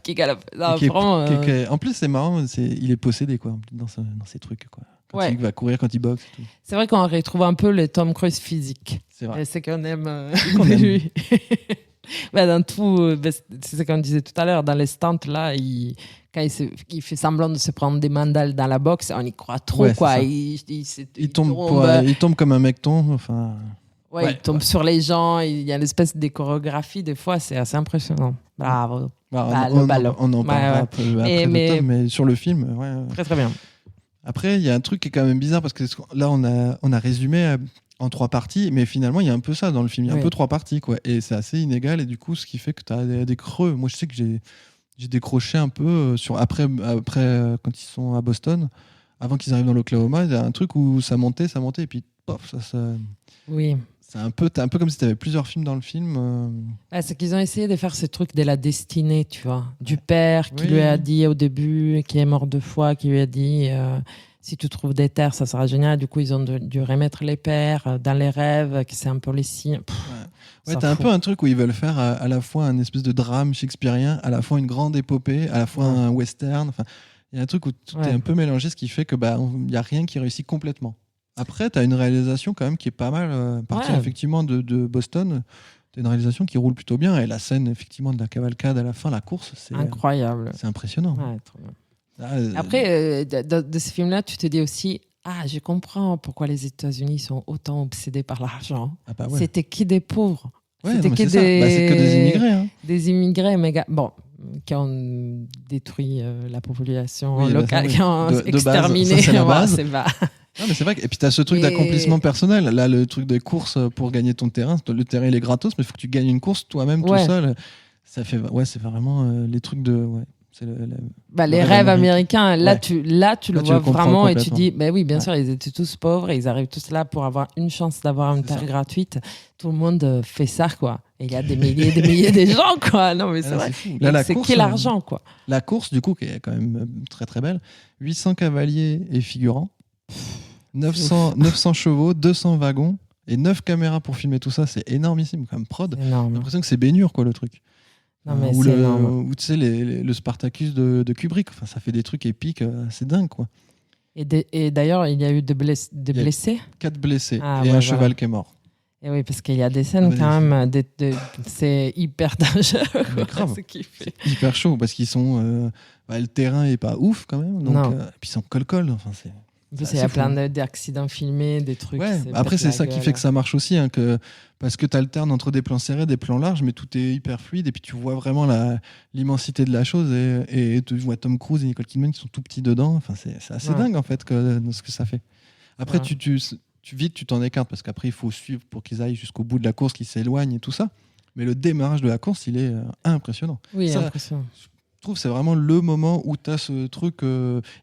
qui galope. Non, Et qui est- vraiment, En plus, c'est marrant, il est possédé, quoi, dans ces trucs, quoi. Quand Ouais. il va courir, quand il boxe. Et tout. c'est vrai qu'on retrouve un peu le Tom Cruise physique. C'est vrai. Et c'est qu'on aime, Qu'on aime. lui. Bah, dans tout, c'est ce qu'on disait tout à l'heure, dans les stunts, là, quand il fait semblant de se prendre des mandales dans la boxe, on y croit trop, Ouais, c'est quoi. ça. Il Il tombe comme un mec tombe. Enfin, ouais, il tombe sur les gens, il y a une espèce de chorégraphie, des fois, c'est assez impressionnant. Bravo. bah, Le ballon. on en Ouais, parlera ouais. un peu après de mais- Tom, mais sur le film, ouais. Très, très bien. Après, il y a un truc qui est quand même bizarre parce que là, on a résumé en 3 parties, mais finalement, il y a un peu ça dans le film. Il y a un Oui. peu 3 parties, quoi. Et c'est assez inégal, et du coup, ce qui fait que tu as des creux. Moi, je sais que j'ai décroché un peu après quand ils sont à Boston, avant qu'ils arrivent dans l'Oklahoma. Il y a un truc où ça montait, et puis pof, Oui. c'est t'es un peu comme si tu avais plusieurs films dans le film. C'est qu'ils ont essayé de faire ce truc de la destinée, tu vois. Du père qui Oui. lui a dit au début, qui est mort 2 fois, qui lui a dit si tu trouves des terres, ça sera génial. Du coup, ils ont dû remettre les pères dans les rêves, que c'est un peu les signes. Ouais, Ça t'as un fout. peu un truc où ils veulent faire à la fois un espèce de drame shakespearien, à la fois une grande épopée, à la fois Ouais. un western. Enfin, il y a un truc où tout Ouais. est un peu mélangé, ce qui fait que il y a rien qui réussit complètement. Après, t'as une réalisation quand même qui est pas mal. À partir Ouais. effectivement de Boston, t'as une réalisation qui roule plutôt bien. Et la scène effectivement de la cavalcade à la fin, la course, Incroyable. c'est impressionnant. Ouais, trop bien. Ah, Après, de ce film-là, tu te dis aussi je comprends pourquoi les États-Unis sont autant obsédés par l'argent. ah bah ouais. C'était qui des pauvres. Ouais, C'était non, mais que c'est ça. C'est que des immigrés. Hein. Des immigrés méga. Bon, qui ont détruit la population Oui, bah, locale, ça, oui. qui ont De base, exterminé. ça, c'est la Voilà, base. c'est bas. Non, mais c'est vrai. Et puis, tu as ce truc Et- d'accomplissement personnel. Là, le truc de course pour gagner ton terrain. Le terrain, il est gratos, mais il faut que tu gagnes une course toi-même Ouais. tout seul. Ça fait, c'est vraiment les trucs de. Ouais, c'est Les rêve rêves américain. américains, là, Ouais. tu le Là, tu vois le comprends vraiment et tu complètement. dis, ben oui, bien Ouais. sûr, ils étaient tous pauvres et ils arrivent tous là pour avoir une chance d'avoir une C'est ça. terre gratuite. Tout le monde fait ça, quoi. Et il y a des milliers et des milliers de gens, quoi. Non, mais c'est Ah, vrai. c'est fou. Là, la C'est course, qui l'argent, quoi. La course, du coup, qui est quand même très très belle. 800 cavaliers et figurants, 900 chevaux, 200 wagons et 9 caméras pour filmer tout ça. C'est énormissime comme prod. C'est J'ai énorme. l'impression que c'est baignure, quoi, le truc. Non, mais ou c'est énorme. ou tu sais, le Spartacus de Kubrick. Enfin, ça fait des trucs épiques. C'est dingue, quoi. Et d'ailleurs, il y a eu des y a- blessés. 4 blessés Ah, et ouais, un cheval voilà. qui est mort. Et oui, parce qu'il y a des scènes Ah, quand même, c'est hyper dangereux, Mais quoi, grave. ce qu'il fait. Hyper chaud parce qu'ils sont. Le terrain est pas ouf quand même. Donc, Non. puis ils sont col-col. Enfin, c'est. En plus, C'est il y a assez plein fou. d'accidents filmés, des trucs. Ouais, qui se après pètent c'est la ça qui gueule. fait que ça marche aussi, hein, parce que tu alternes entre des plans serrés, des plans larges, mais tout est hyper fluide et puis tu vois vraiment l'immensité de la chose et tu vois Tom Cruise et Nicole Kidman qui sont tout petits dedans. Enfin, c'est assez Ouais. dingue en fait ce que ça fait. Après, Ouais. tu t'en écartes parce qu'après il faut suivre pour qu'ils aillent jusqu'au bout de la course, qu'ils s'éloignent et tout ça. Mais le démarrage de la course, il est impressionnant. Oui, Ça, impressionnant. Je trouve que c'est vraiment le moment où tu as ce truc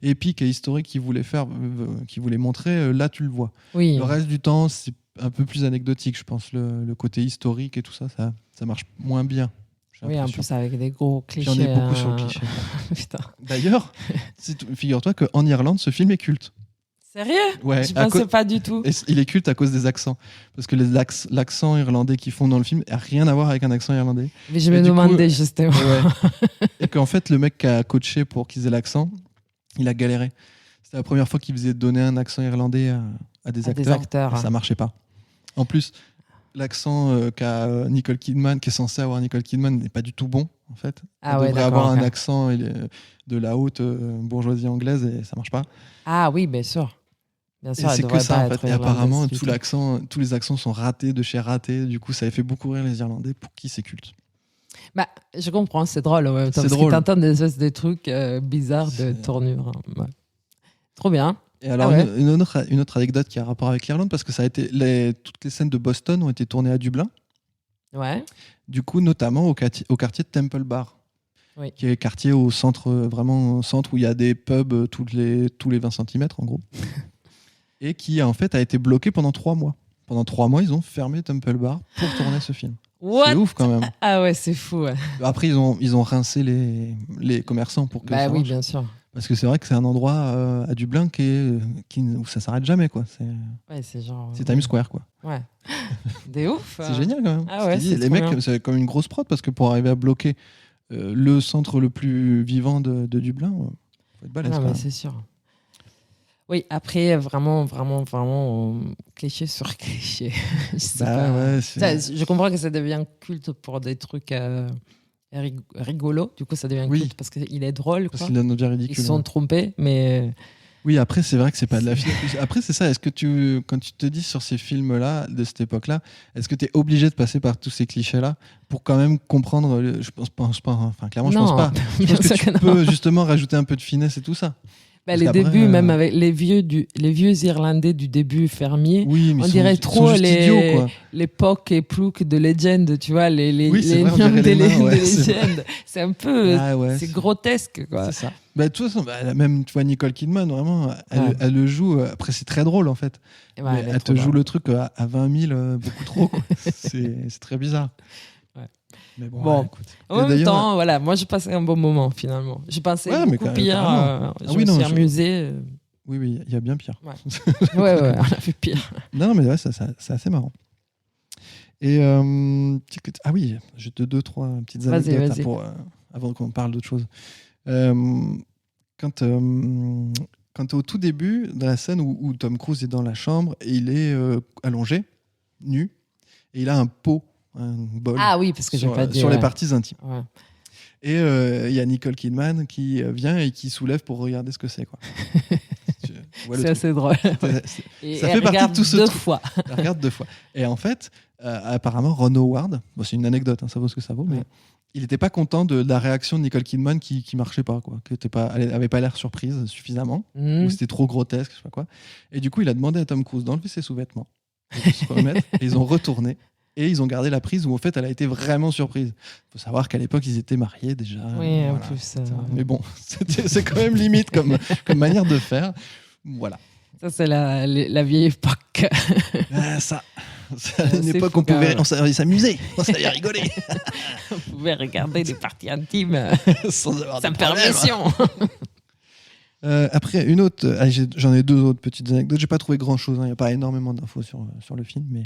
épique et historique qu'ils voulaient faire, qu'ils voulaient montrer. Là, tu le vois. Oui. Le reste du temps, c'est un peu plus anecdotique, je pense. Le côté historique et tout ça, ça marche moins bien. j'ai Oui, en l'impression. plus avec des gros Puis clichés. on est beaucoup sur le cliché. Putain. D'ailleurs, figure-toi qu'en Irlande, ce film est culte. Sérieux? Ouais, Je à pensais co- pas du tout. Et il est culte à cause des accents. Parce que l'accent irlandais qu'ils font dans le film n'a rien à voir avec un accent irlandais. Mais je Et me du coup, demandais justement. Ouais. Et qu'en fait, le mec qui a coaché pour qu'ils aient l'accent, il a galéré. C'était la première fois qu'il faisait donner un accent irlandais à des acteurs. Et ça marchait pas. En plus, l'accent qu'a Nicole Kidman, qui est censé avoir Nicole Kidman, n'est pas du tout bon, en fait. Ah Elle ouais, devrait d'accord, avoir un ok. accent de la haute bourgeoisie anglaise et ça marche pas. Ah oui, bien sûr. Bien Et sûr, elle c'est que devrait ça, pas en fait. être Et irlandaise apparemment, du tout. tous les accents sont ratés de chez ratés. Du coup, ça avait fait beaucoup rire les Irlandais, pour qui c'est culte. Bah, je comprends, c'est drôle. Ouais, C'est parce drôle. que t'entends des trucs bizarres de C'est- tournure. Hein. Ouais. Trop bien. Et alors, Ah ouais. une autre anecdote qui a rapport avec l'Irlande, parce que ça a été toutes les scènes de Boston ont été tournées à Dublin. Ouais. Du coup, notamment au quartier de Temple Bar, Oui. qui est quartier au centre, vraiment au centre où il y a des pubs tous les 20 cm en gros, et qui en fait a été bloqué pendant 3 mois. Pendant 3 mois, ils ont fermé Temple Bar pour tourner ce film. What? C'est ouf quand même. Ah ouais, c'est fou. Ouais. Après, ils ont rincé les commerçants pour que Bah ça oui, marche. bien sûr. Parce que c'est vrai que c'est un endroit à Dublin où ça s'arrête jamais, quoi. Ouais, c'est genre. C'est Times Square, quoi. Ouais. Des ouf. C'est génial quand même. Ah Ce ouais, qu'il dit. c'est Les trop mecs, bien. c'est comme une grosse prod parce que pour arriver à bloquer le centre le plus vivant de Dublin, faut être balèze. Non, quand mais même. c'est sûr. Oui, après, vraiment, cliché sur cliché. Je sais Bah pas. ouais, Ça, je comprends que ça devient culte pour des trucs rigolos. Du coup, ça devient Oui. culte parce qu'il est drôle. parce Quoi. qu'il a une vie Ils ridicule. se sont trompés, mais Oui, après, c'est vrai que c'est pas de la fiction. Après, c'est ça. Est-ce que quand tu te dis sur ces films-là, de cette époque-là, est-ce que tu es obligé de passer par tous ces clichés-là pour quand même comprendre Je pense pas. Enfin, clairement, je Non, pense pas. Je bien pense que sûr tu que non. peux justement rajouter un peu de finesse et tout ça. Bah, Parce les qu'après, débuts, même avec les vieux Irlandais du début fermier, Oui, mais on ils dirait sont trop juste idiots, quoi. les Puck et Plouk de Legend, tu vois, les Oui, c'est vrai, on noms dirait les de nains, ouais, de c'est Legend. C'est un peu, Ah ouais, c'est grotesque, quoi. C'est ça. Bah, de toute façon, même tu vois, Nicole Kidman, vraiment, Ouais. elle le joue. Après, c'est très drôle en fait. Ouais, Mais elle est elle trop te joue drôle. le truc à 20 000, beaucoup trop. Quoi. C'est très bizarre. Ouais. Mais bon, Bon. ouais, écoute. En Et même d'ailleurs, temps, voilà, moi, j'ai passé un bon moment, finalement. J'ai pensé Ouais, mais beaucoup pire. carrément. Je Ah oui, me non, suis amusé. Oui, il y a bien pire. Ouais, on a vu pire. Non, mais ouais, c'est assez marrant. Et ah oui, j'ai deux, trois petites Vas-y, anecdotes là, vas-y. avant qu'on parle d'autre chose. Quand au tout début de la scène où Tom Cruise est dans la chambre et il est allongé, nu, et il a un bol Ah oui, parce que j'ai sur, pas dit. sur les ouais. parties intimes. Ouais. Et il y a Nicole Kidman qui vient et qui soulève pour regarder ce que c'est. Quoi. Tu vois le C'est truc. assez drôle. Et Ça elle fait partie regarde de tout ce deux truc. fois. Je regarde 2 fois. Et en fait, apparemment, Ron Howard, bon, c'est une anecdote, hein, ça vaut ce que ça vaut, mais Ouais. il n'était pas content de la réaction de Nicole Kidman qui marchait pas, quoi, elle avait pas l'air surprise suffisamment, Hmm. ou c'était trop grotesque, je sais pas quoi. Et du coup, il a demandé à Tom Cruise d'enlever ses sous-vêtements, et de se remettre, et ils ont retourné. Et ils ont gardé la prise où en fait elle a été vraiment surprise. Il faut savoir qu'à l'époque ils étaient mariés déjà. Oui, en Voilà. plus. Mais bon, c'est quand même limite comme manière de faire. Voilà. Ça, c'est la vieille époque. Ah, ça. C'est à C'est une époque fou, où quand même. on savait s'amuser, on savait rigoler. Vous pouvez regarder des parties intimes Sans avoir sans de problème. permission. Après, une autre, j'en ai 2 autres petites anecdotes. J'ai pas trouvé grand chose, il n'y a pas énormément d'infos sur le film, mais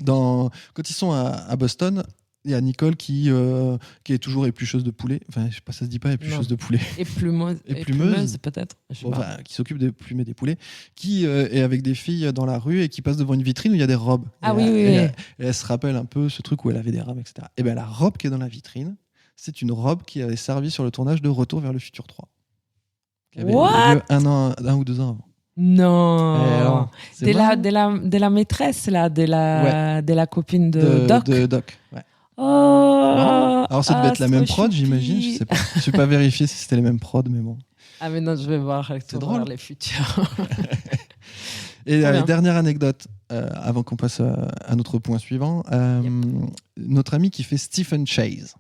quand ils sont à Boston, il y a Nicole qui est toujours éplucheuse de poulet. Enfin, je sais pas, ça se dit pas éplucheuse Non. de poulet. Et plumeuse. Éplumeuse. Peut-être. Je sais Bon, pas. enfin, qui s'occupe de plumer des poulets, qui est avec des filles dans la rue et qui passe devant une vitrine où il y a des robes. Ah et oui, elle, oui, et oui. elle- et elle se rappelle un peu ce truc où elle avait des robes, etc. Et bien la robe qui est dans la vitrine, c'est une robe qui avait servi sur le tournage de Retour vers le futur 3. Qui avait What? lieu un ou 2 ans avant. Non. Et alors, c'est de marrant. la maîtresse, là, de la copine de Doc. De Doc. Ouais. Oh. Alors ça devait être la même trop prod, choupi. j'imagine. Je sais pas. Je suis pas vérifié si c'était les mêmes prods, mais bon. Ah, mais non, je vais voir C'est drôle. les futurs. Et Trop bien. dernière anecdote, avant qu'on passe à notre point suivant. Notre ami qui fait Stephen Chase.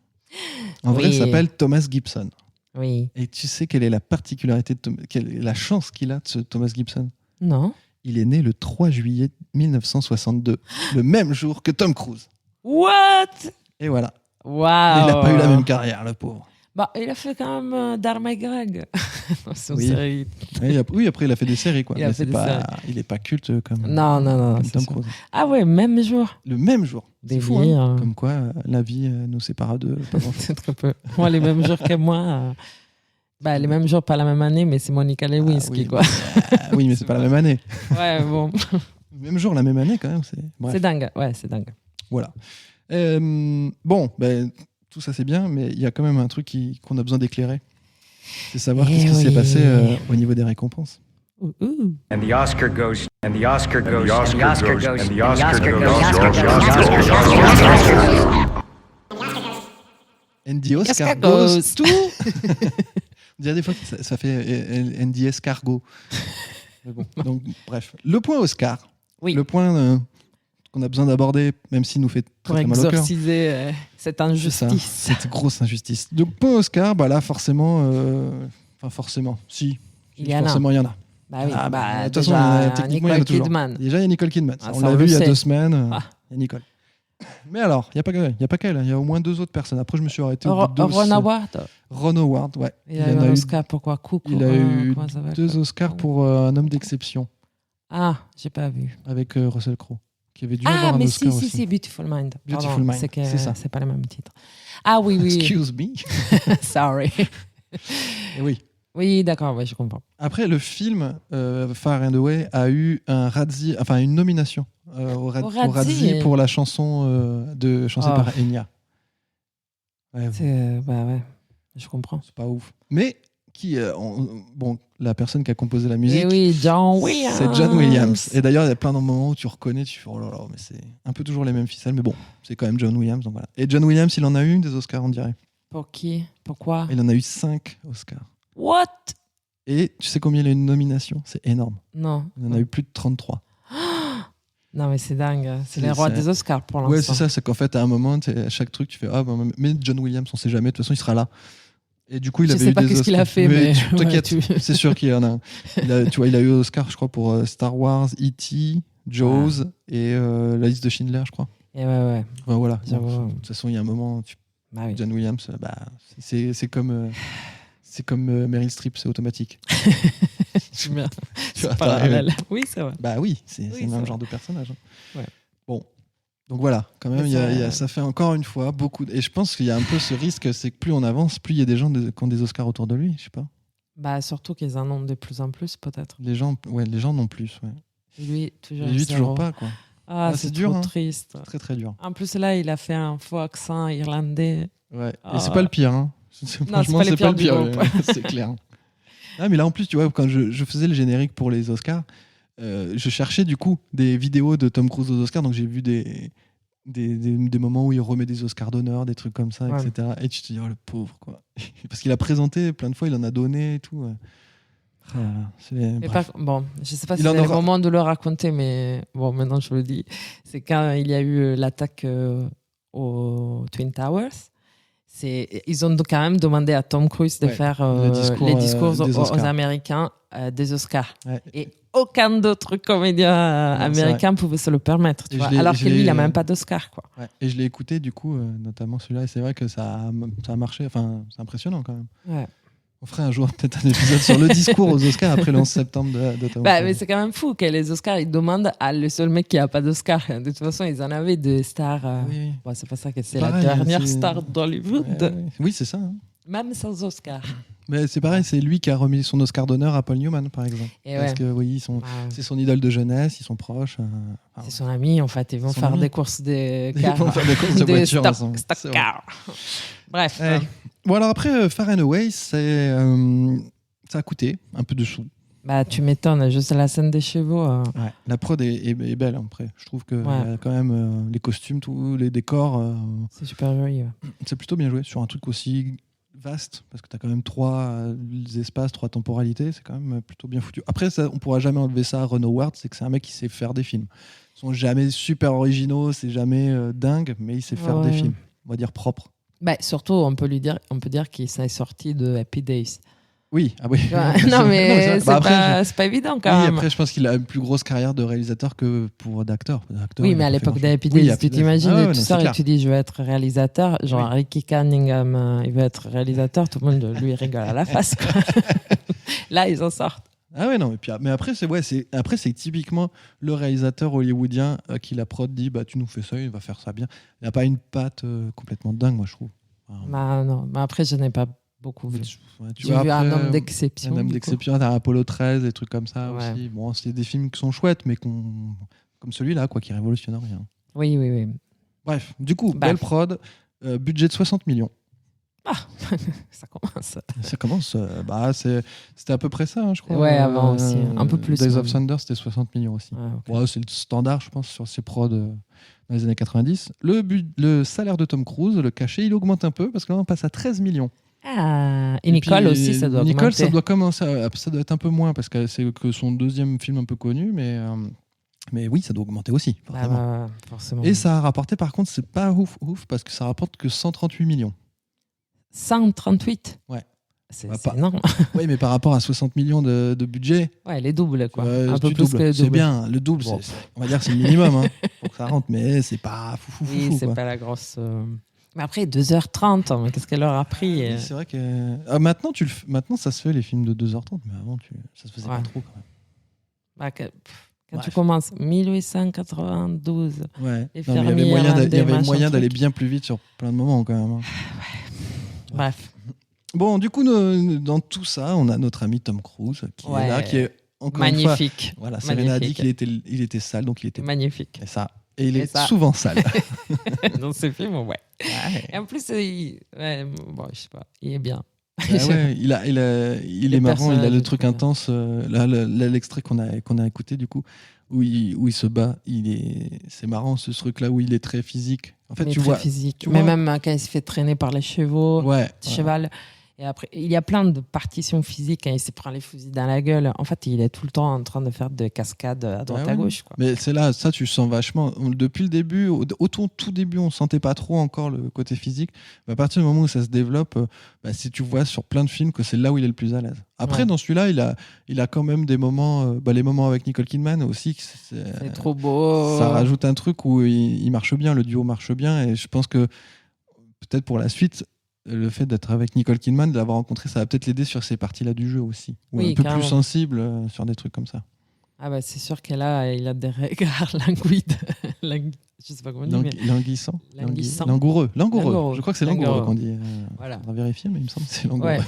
En vrai, Oui. il s'appelle Thomas Gibson. Oui. Et tu sais quelle est la particularité quelle est la chance qu'il a de ce Thomas Gibson? Non. Il est né le 3 juillet 1962, le même jour que Tom Cruise. What? Et voilà. Waouh. Il n'a pas eu la même carrière, le pauvre. Bah, il a fait quand même Dharma et Greg. Son Oui. série. Oui, après il a fait des séries quoi. Il a Mais fait des il est pas culte comme, Non, comme c'est Tom sûr. Cruise. Ah ouais, même jour. Le même jour. C'est fou, Délire. hein. Comme quoi la vie nous sépare de pas grand chose. C'est très peu. Moi, les mêmes jours que moi. Les mêmes jours, pas la même année, mais c'est Monica Lewinsky, oui, quoi. Oui, mais c'est pas la même année. Ouais, bon. Même jour, la même année quand même. Bref. C'est dingue. Ouais, c'est dingue. Voilà. Bon, tout ça c'est bien, mais il y a quand même un truc qu'on a besoin d'éclairer. C'est savoir Eh qu'est-ce qui s'est oui. passé au niveau des récompenses. Ouh. And the Oscar goes. And the Oscar goes. And the Oscar goes. And the And the Oscar Oscar goes. And the Oscar Oscar goes goes. to... On dirait des fois que ça fait And the escargot. Mais bon, donc bref. Le point Oscar. Oui. Le point qu'on a besoin d'aborder, même s'il nous fait Pour très, très mal au cœur. exorciser cette C'est ça, injustice. cette grosse injustice. Donc point Oscar, là forcément... si. Il y en a. Forcément, il y en a. Bah oui. De toute façon, Déjà, techniquement, il y en a Nicole toujours. Kidman. Déjà, il y a Nicole Kidman. Ah, on ça, l'a on vu le il y a sait. 2 semaines. Ah. Il y a Nicole. Mais alors, il n'y a pas qu'elle. Il y a au moins 2 autres personnes. Après, je me suis arrêté au bout de 2. Ron Howard. Ron Howard, ouais. Il a eu en un Oscar pour quoi? Il a eu Comment ça s'appelle 2 Oscars pour Un homme d'exception Ah, j'ai pas vu. avec Russell Crowe, qui avait dû avoir un Mais Oscar si, aussi. Beautiful Mind. Beautiful Pardon, Mind, c'est ça. C'est pas le même titre. Ah oui. Excuse me. Sorry. Et oui. Oui, d'accord, ouais, je comprends. Après, le film Far and Away a eu un Razzie, enfin une nomination au Razzie pour la chanson chantée Oh. par Enya. Ouais, Ouais, je comprends. c'est pas ouf. Mais la personne qui a composé la musique, Et oui, John Williams. c'est John Williams. Et d'ailleurs, il y a plein de moments où tu reconnais, tu fais oh là là, mais c'est un peu toujours les mêmes ficelles, mais bon, c'est quand même John Williams. Donc voilà. Et John Williams, il en a eu des Oscars, on dirait. Pour qui? Pourquoi? Il en a eu 5 Oscars. What? Et tu sais combien il a eu de nominations? C'est énorme. Non. Il en a eu plus de 33. Non, mais c'est dingue. C'est C'est- les rois c'est- des Oscars pour l'instant. Ouais, c'est ça. C'est qu'en fait, à un moment, à chaque truc, tu fais mais John Williams, on sait jamais. De toute façon, il sera là. Et du coup, il Je avait sais eu pas des qu'est-ce qu'il a Oscars. fait, mais t'inquiète, ouais, c'est sûr qu'il y en a un. Il a eu Oscar, je crois, pour Star Wars, E.T., Jaws et La liste de Schindler, je crois. Et ouais. Enfin, voilà. J'avoue. Donc, de toute façon, il y a un moment, Bah oui. John Williams, c'est comme Meryl Streep, c'est automatique. C'est bien. Tu vois, Parallèle. Oui, c'est vrai. Bah oui, c'est Oui, le c'est même vrai. genre de personnage. Ouais. Bon. Donc voilà, quand même, Mais ça fait encore une fois beaucoup. Et je pense qu'il y a un peu ce risque, c'est que plus on avance, plus il y a des gens qui ont des Oscars autour de lui. Je sais pas. Bah, surtout qu'ils en ont de plus en plus, peut-être. Les gens n'ont plus. Ouais. Et lui, toujours. Et lui, zéro. toujours pas, quoi. Ah, c'est c'est dur, trop hein. triste. Très, très dur. En plus, là, il a fait un faux accent irlandais. Ouais. Ah. Et c'est pas le pire, hein. Franchement, pas les c'est pas le pires pire. du groupe. C'est clair. Ah, mais là, en plus, tu vois, quand je faisais le générique pour les Oscars, je cherchais du coup des vidéos de Tom Cruise aux Oscars, donc j'ai vu des moments où il remet des Oscars d'honneur, des trucs comme ça, Ouais. etc. Et tu te dis, oh le pauvre, quoi. Parce qu'il a présenté plein de fois, il en a donné et tout. Ouais. Mais bon, je sais pas si Il en c'est le aura- moment de le raconter, mais bon, maintenant je le dis. C'est quand il y a eu l'attaque aux Twin Towers. Ils ont quand même demandé à Tom Cruise de Ouais, faire le discours, les discours des aux Oscars. Américains des Oscars. Ouais. Et aucun d'autre comédien Non, c'est américain pouvait se le permettre. Tu Et vois. je l'ai- Alors je que lui, il n'a l'ai- même pas d'Oscar. Quoi. Ouais. Et je l'ai écouté, du coup, notamment celui-là, et c'est vrai que ça a marché. Enfin, c'est impressionnant quand même. Ouais. On ferait un jour peut-être un épisode sur le discours aux Oscars après le 11 septembre de Tom Bah, Cruise. mais c'est quand même fou que les Oscars, ils demandent à le seul mec qui n'a pas d'Oscar. De toute façon, ils en avaient des stars. Oui. Bon, c'est pas ça que c'est C'est la pareil, dernière c'est- star d'Hollywood. Ouais. Oui, c'est ça. Hein. Même sans Oscar. Mais c'est pareil, c'est lui qui a remis son Oscar d'honneur à Paul Newman, par exemple. Et Parce ouais. que oui, Ouais. c'est son idole de jeunesse, ils sont proches. C'est son ami, en fait. Ils vont Son faire ami. des courses de Ils cars. vont faire des courses de voitures stock, ensemble. stock C'est vrai. car. Bref. Ouais. Bon, alors après, Far and Away, ça a coûté un peu de sous. Bah, tu m'étonnes. Juste la scène des chevaux. La prod est belle, hein, après. Je trouve que Ouais. quand même, les costumes, tous les décors, C'est super joli. Ouais. c'est plutôt bien joué sur un truc aussi vaste, parce que tu as quand même 3 espaces, 3 temporalités, c'est quand même plutôt bien foutu. Après, ça, on pourra jamais enlever ça à Ron Howard, c'est que c'est un mec qui sait faire des films. Ils sont jamais super originaux, c'est jamais dingue, mais il sait faire des Ouais. films, on va dire propres. Bah, surtout, on peut dire qu'il s'est sorti de Happy Days. Oui, ah oui. Ouais, non, mais c'est vrai. c'est pas évident Oui, quand même. après, je pense qu'il a une plus grosse carrière de réalisateur que d'acteur. Oui, mais à l'époque d'Happy Days, tu t'imagines, ouais, tu sors et tu dis je veux être réalisateur. Genre Ricky Cunningham, il veut être réalisateur, tout le monde lui rigole à la face. Quoi. Là, ils en sortent. Ah ouais, non, mais après, c'est typiquement le réalisateur hollywoodien qui la prod dit bah, tu nous fais ça, il va faire ça bien. Il n'a pas une patte complètement dingue, moi, je trouve. Bah, non, mais après, je n'ai pas beaucoup vu. J'ai vu Un homme d'exception. Un homme d'exception, t'as Apollo 13, des trucs comme ça aussi. Bon, c'est des films qui sont chouettes, mais comme celui-là, quoi, qui révolutionne rien. Oui. Bref, du coup, belle prod, budget de 60 millions. Ah, ça commence. Ça commence, c'était à peu près ça, hein, je crois. Ouais, avant aussi, un peu plus. Days of Thunder, c'était 60 millions aussi. Okay. Ouais, c'est le standard, je pense, sur ces prods dans les années 90. Le salaire de Tom Cruise, le cachet, il augmente un peu parce que là, on passe à 13 millions. Ah, et Nicole puis, aussi, ça doit augmenter. Nicole, ça doit être un peu moins parce que c'est que son deuxième film un peu connu, mais oui, ça doit augmenter aussi, forcément. Forcément. Et ça a rapporté, par contre, c'est pas ouf, parce que ça rapporte que 138 millions. 138 Ouais. C'est énorme. Oui, mais par rapport à 60 millions de budget. Ouais, les doubles, quoi. Un peu plus que les doubles. C'est bien, le double, bon. On va dire c'est le minimum hein, pour que ça rentre, mais c'est pas fou. Oui, c'est pas la grosse. Mais après, 2h30, mais qu'est-ce qu'elle leur a pris oui, c'est vrai que. Maintenant, ça se fait les films de 2h30, mais avant, ça se faisait pas trop quand même. Bah, quand tu commences 1892, ouais. les non, il y avait moyen d'aller bien plus vite sur plein de moments quand même. Hein. Ouais. Bref. Bon, du coup, dans tout ça, on a notre ami Tom Cruise qui est là, qui est encore magnifique. Une fois, voilà, Serena a dit qu'il était sale, donc il était magnifique. Et il est souvent sale. Dans ce film, ouais. Et en plus, bon, je sais pas, il est bien. Ouais, il est marrant, il a le truc intense. Là, l'extrait qu'on a écouté du coup, où il se bat, c'est marrant ce truc-là où il est très physique. En fait, tu vois, physique. Mais même quand il se fait traîner par les chevaux, cheval. Et après, il y a plein de partitions physiques quand il se prend les fusils dans la gueule. En fait, il est tout le temps en train de faire des cascades à droite à gauche. Quoi. Mais c'est là, ça, tu sens vachement. Depuis le début, au tout début, on sentait pas trop encore le côté physique. Mais à partir du moment où ça se développe, si tu vois sur plein de films que c'est là où il est le plus à l'aise. Après, dans celui-là, il a quand même des moments, les moments avec Nicole Kidman aussi. C'est trop beau. Ça rajoute un truc où il marche bien, le duo marche bien. Et je pense que peut-être pour la suite, le fait d'être avec Nicole Kidman, de l'avoir rencontré, ça va peut-être l'aider sur ces parties-là du jeu aussi. Ou un peu plus sensible sur des trucs comme ça. Ah bah c'est sûr qu'il a des regards languides. Je sais pas comment dire. Languissant. Langoureux. Je crois que c'est langoureux qu'on dit. Voilà. On va vérifier, mais il me semble que c'est langoureux. Ouais.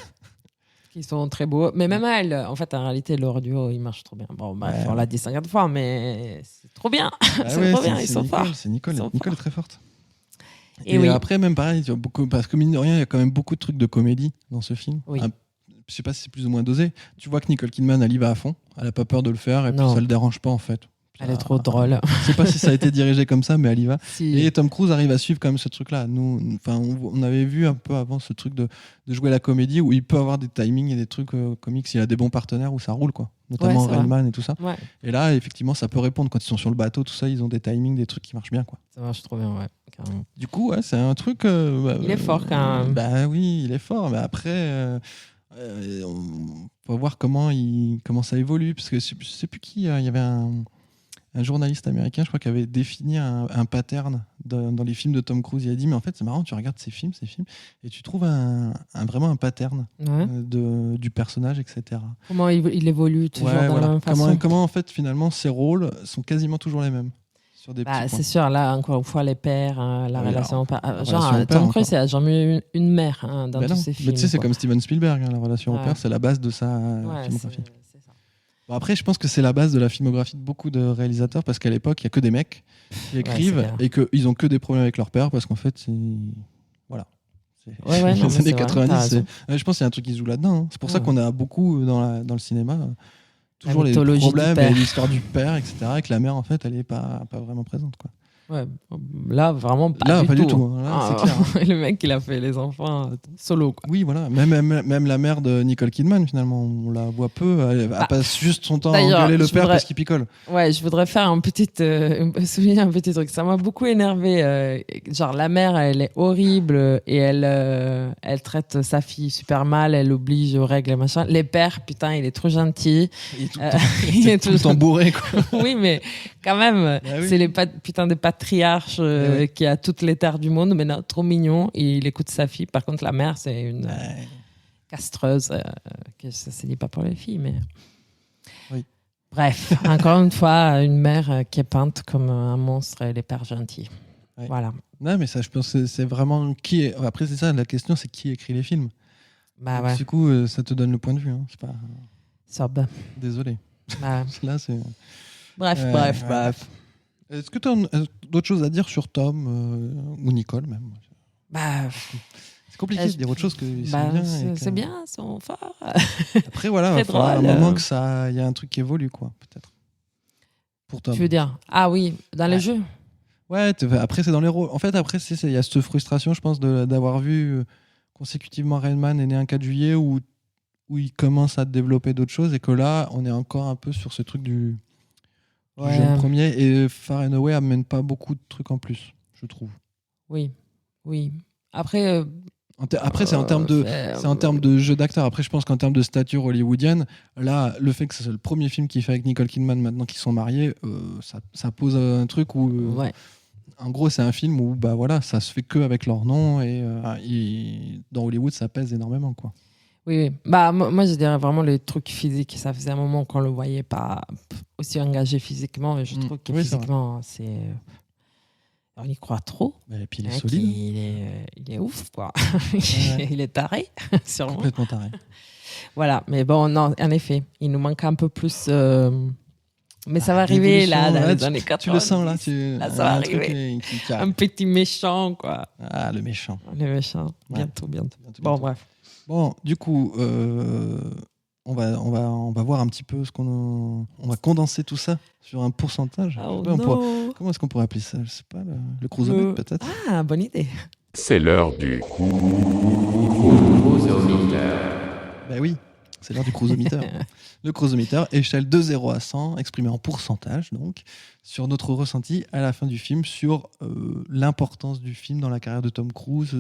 Qui sont très beaux. Mais même elle, en fait, en réalité, leur duo, il marche trop bien. Bon, bref, on l'a dit 50 fois, mais c'est trop bien. C'est trop bien, ils sont forts. C'est Nicole. Nicole est très forte. Et après, même pareil, parce que mine de rien, il y a quand même beaucoup de trucs de comédie dans ce film. Oui. Je sais pas si c'est plus ou moins dosé. Tu vois que Nicole Kidman, elle y va à fond. Elle a pas peur de le faire et puis ça le dérange pas en fait. Elle est trop drôle. Je sais pas si ça a été dirigé comme ça, mais elle y va. Si. Et Tom Cruise arrive à suivre quand même ce truc-là. Nous, on avait vu un peu avant ce truc de jouer la comédie où il peut avoir des timings et des trucs comiques. Il a des bons partenaires où ça roule, quoi. Notamment Railman et tout ça. Ouais. Et là, effectivement, ça peut répondre quand ils sont sur le bateau, tout ça. Ils ont des timings, des trucs qui marchent bien, quoi. Ça marche trop bien, ouais. Carrément. Du coup, c'est un truc. Il est fort quand même. Bah oui, il est fort. Mais après. On va voir comment ça évolue parce que je sais plus qui, il y avait un journaliste américain, je crois, qui avait défini un pattern dans les films de Tom Cruise. Il a dit mais en fait c'est marrant, tu regardes ces films et tu trouves vraiment un pattern du personnage, etc. Comment il évolue toujours dans la même façon. Comment en fait finalement ses rôles sont quasiment toujours les mêmes. Sur des petits c'est sûr, là encore une fois les pères, la relation père. Tom Cruise a jamais eu une mère dans tous ses films. Mais tu sais, c'est comme Steven Spielberg, la relation au père, c'est la base de sa filmographie. C'est ça. Bon, après, je pense que c'est la base de la filmographie de beaucoup de réalisateurs parce qu'à l'époque, il n'y a que des mecs qui écrivent et qu'ils n'ont que des problèmes avec leur père parce qu'en fait, voilà. Les années 90, je pense qu'il y a un truc qui se joue là-dedans. Hein. C'est pour ça qu'on a beaucoup dans le cinéma. Toujours les problèmes et l'histoire du père, etc. Et que la mère, en fait, elle n'est pas vraiment présente. Quoi. Ouais, là, vraiment pas Là, du pas tout. du tout, hein. Là, c'est clair. Le mec, il a fait les enfants solo, quoi. Oui, voilà. Même la mère de Nicole Kidman, finalement, on la voit peu. Elle passe juste son temps à d'ailleurs, engueuler le je père voudrais- parce qu'il picole. Ouais, je voudrais faire souligner un petit truc. Ça m'a beaucoup énervé. Genre, la mère, elle est horrible et elle traite sa fille super mal. Elle oblige aux règles et machin. Les pères, putain, il est trop gentil. Il est tout Il est tout le temps bourré, quoi. Oui, mais quand même, oui. c'est les putain des patriarches oui. qui a toutes les terres du monde. Mais non, trop mignon. Et il écoute sa fille. Par contre, la mère, c'est une castreuse. Que ça se dit pas pour les filles, mais. Oui. Bref, encore une fois, une mère qui est peinte comme un monstre et les pères gentils. Oui. Voilà. Non, mais ça, je pense que c'est vraiment qui est. Après, c'est ça, la question, c'est qui écrit les films. Bah Donc, ouais. du coup, ça te donne le point de vue. Hein. C'est pas. Sob. Désolé. Bah, Là, c'est. bref. Est-ce que tu as d'autres choses à dire sur Tom ou Nicole même? Bah, C'est compliqué de dire autre chose que ils sont bah, bien. c'est bien, ils sont forts. Après, voilà, il Très va falloir un drôle. moment que ça, il y a un truc qui évolue, quoi, peut-être. Pour Tom. Tu veux dire? Ah oui, dans les jeux. Ouais, après, c'est dans les rôles. En fait, après, il y a cette frustration, je pense, d'avoir vu consécutivement Rain Man est né un 4 juillet où il commence à développer d'autres choses et que là, on est encore un peu sur ce truc du jeune premier et Far and Away amène pas beaucoup de trucs en plus, je trouve. Oui. Après, Après, c'est en termes de jeu d'acteur. Après, je pense qu'en termes de stature hollywoodienne, là, le fait que c'est le premier film qu'il fait avec Nicole Kidman maintenant qu'ils sont mariés, ça pose un truc où, ouais. en gros, c'est un film où, bah voilà, ça se fait que avec leur nom et dans Hollywood, ça pèse énormément, quoi. Oui. Bah, moi, je dirais vraiment les trucs physiques. Ça faisait un moment qu'on le voyait pas aussi engagé physiquement. Et je trouve que Oui, c'est physiquement, on y croit trop. Et puis il est Hein, solide. Il est ouf, quoi. Ouais. Il est taré, sûrement. Complètement taré. Voilà. Mais bon, non, en effet, il nous manque un peu plus. Mais ça va arriver, là, dans les années 80. Tu le sens, là. Là, ça va un truc arriver. qui arrive. Un petit méchant, quoi. Ah, le méchant. Le méchant. Ouais. Bientôt. Bientôt. Bon, bref. Bon, du coup, on va voir un petit peu on va condenser tout ça sur un pourcentage. Oh, Ouais, non. comment est-ce qu'on pourrait appeler ça? Je sais pas, le cruisemètre peut-être. Ah, bonne idée. C'est l'heure du Ben oui, c'est l'heure du cruisometer. Le cruisometer, échelle de 0 à 100, exprimé en pourcentage, donc, sur notre ressenti à la fin du film, sur l'importance du film dans la carrière de Tom Cruise